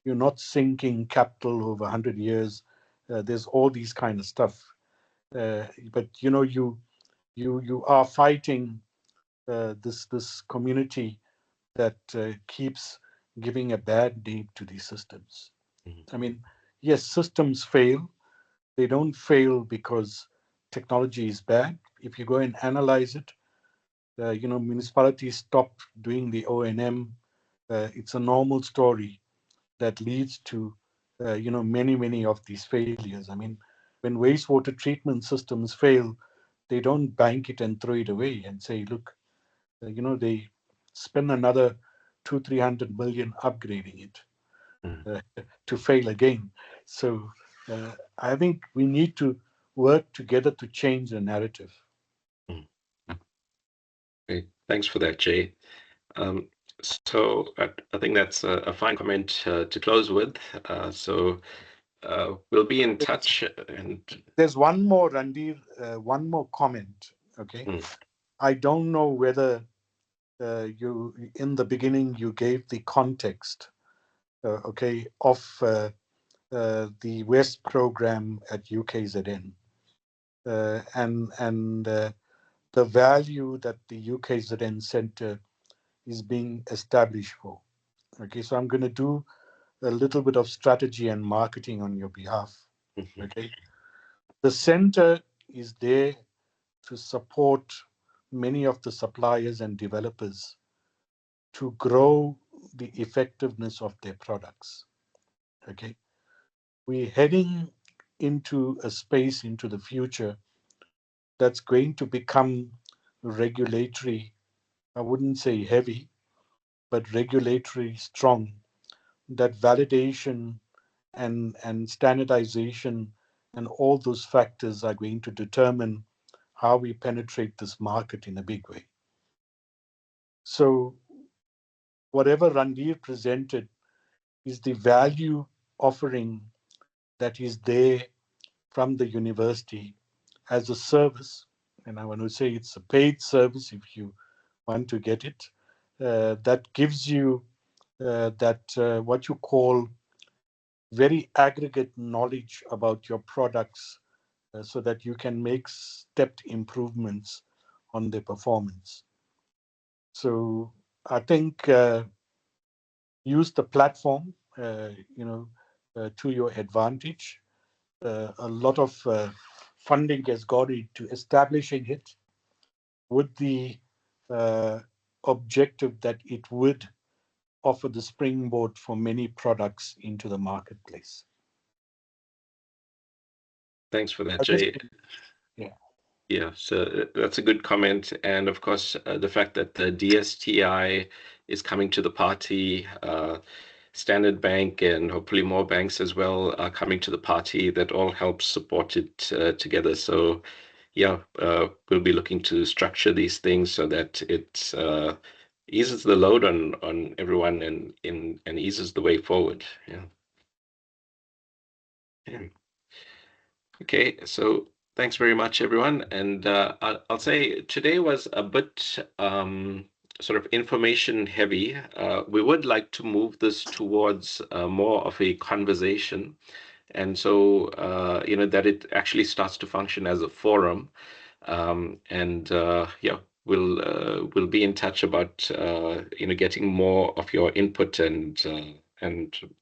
You're not sinking capital over 100 years. There's all these kind of stuff. But you are fighting this community that keeps giving a bad name to these systems. I mean, yes, systems fail. They don't fail because technology is bad. If you go and analyze it, municipalities stop doing the O&M. It's a normal story that leads to, many of these failures. I mean, when wastewater treatment systems fail, they don't bank it and throw it away and say, look, they spend another 200-300 million upgrading it to fail again. So I think we need to work together to change the narrative. Great. Thanks for that, Jay. So I think that's a fine comment to close with. So we'll be in touch. And there's one more, Randir, one more comment. Okay, I don't know whether you in the beginning you gave the context, okay, of the WESS program at UKZN, and the value that the UKZN Center is being established for. Okay, so I'm going to do a little bit of strategy and marketing on your behalf. Okay, the center is there to support many of the suppliers and developers to grow the effectiveness of their products. Okay, we're heading into a space into the future that's going to become regulatory. I wouldn't say heavy, but regulatory strong. That validation and standardization and all those factors are going to determine how we penetrate this market in a big way. So whatever Randir presented is the value offering that is there from the university as a service. And I want to say it's a paid service if you want to get it. That gives you what you call very aggregate knowledge about your products so that you can make stepped improvements on their performance. So I think use the platform, to your advantage. A lot of funding has gone into establishing it with the objective that it would offer the springboard for many products into the marketplace. Thanks for that, Jay. Yeah, so that's a good comment. And of course, the fact that the DSTI is coming to the party, Standard Bank and hopefully more banks as well are coming to the party, that all helps support it together. So yeah, we'll be looking to structure these things so that it eases the load on everyone and eases the way forward. Yeah. Okay, so thanks very much, everyone. And I'll say today was a bit sort of information heavy. We would like to move this towards more of a conversation. and so that it actually starts to function as a forum. Yeah, we'll be in touch about getting more of your input and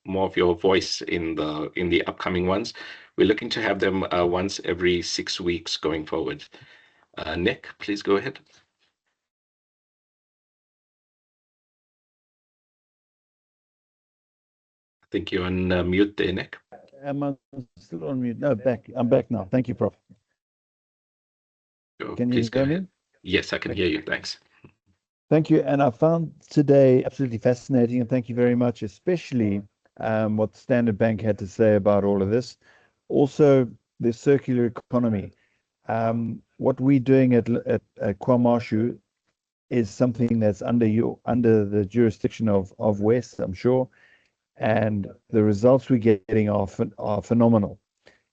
more of your voice in the upcoming ones. We're looking to have them once every 6 weeks going forward. Nick, please go ahead. I think you're on mute there, Nick. Am I still on mute? No, back. I'm back now. Thank you, Prof. Sure, Can you please go hear ahead. me? Yes, I can hear you. Thanks. Thank you. And I found today absolutely fascinating, and thank you very much, especially what Standard Bank had to say about all of this. Also, the circular economy. What we're doing at KwaMashu is something that's under the jurisdiction of WESS, I'm sure, and the results we're getting are phenomenal.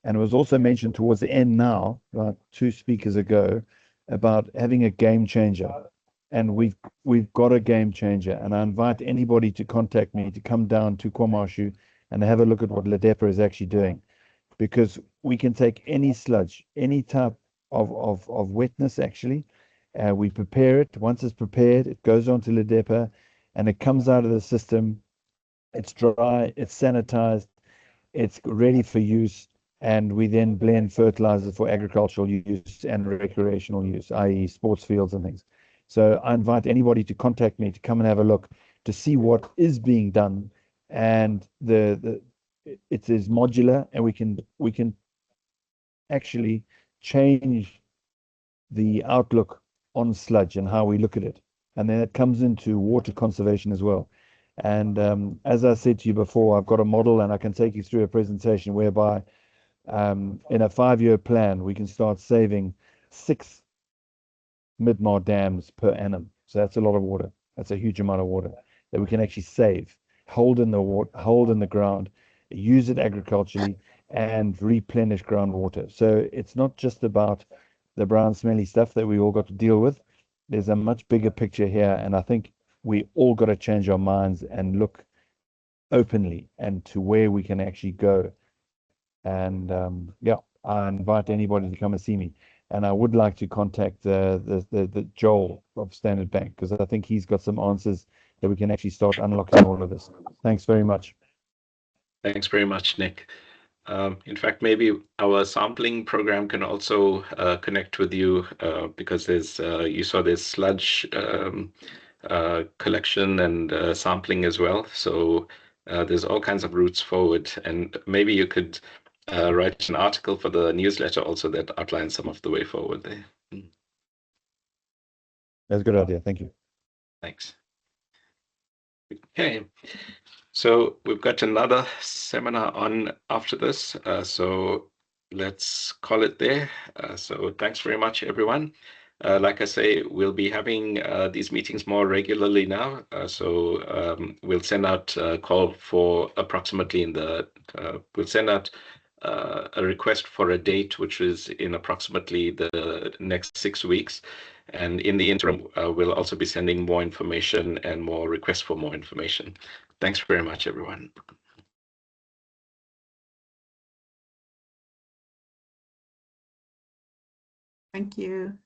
And it was also mentioned towards the end now, about 2 speakers ago, about having a game changer. And we've got a game changer. And I invite anybody to contact me to come down to KwaMashu and have a look at what LADEPA is actually doing. Because we can take any sludge, any type of wetness actually, we prepare it. Once it's prepared, it goes on to LADEPA and it comes out of the system. It's dry, it's sanitized, it's ready for use, and we then blend fertilizers for agricultural use and recreational use, i.e. sports fields and things. So I invite anybody to contact me to come and have a look to see what is being done. And it is modular, and we can actually change the outlook on sludge and how we look at it. And then it comes into water conservation as well. And as I said to you before, I've got a model and I can take you through a presentation whereby in a 5-year plan, we can start saving 6 mid-mar dams per annum. So that's a lot of water. That's a huge amount of water that we can actually save, hold in the ground, use it agriculturally, and replenish groundwater. So it's not just about the brown smelly stuff that we all got to deal with. There's a much bigger picture here, and I think we all got to change our minds and look openly and to where we can actually go. And yeah, I invite anybody to come and see me. And I would like to contact the Joel of Standard Bank, because I think he's got some answers that we can actually start unlocking all of this. Thanks very much. Thanks very much, Nick. In fact, maybe our sampling program can also connect with you because you saw there's sludge collection and sampling as well. So there's all kinds of routes forward, and maybe you could write an article for the newsletter also that outlines some of the way forward there. That's a good idea. Thank you. Thanks. Okay. So we've got another seminar on after this, so let's call it there. So thanks very much, everyone. Like I say, we'll be having these meetings more regularly now. We'll send out a call for approximately we'll send out a request for a date, which is in approximately the next 6 weeks. And in the interim, we'll also be sending more information and more requests for more information. Thanks very much, everyone. Thank you.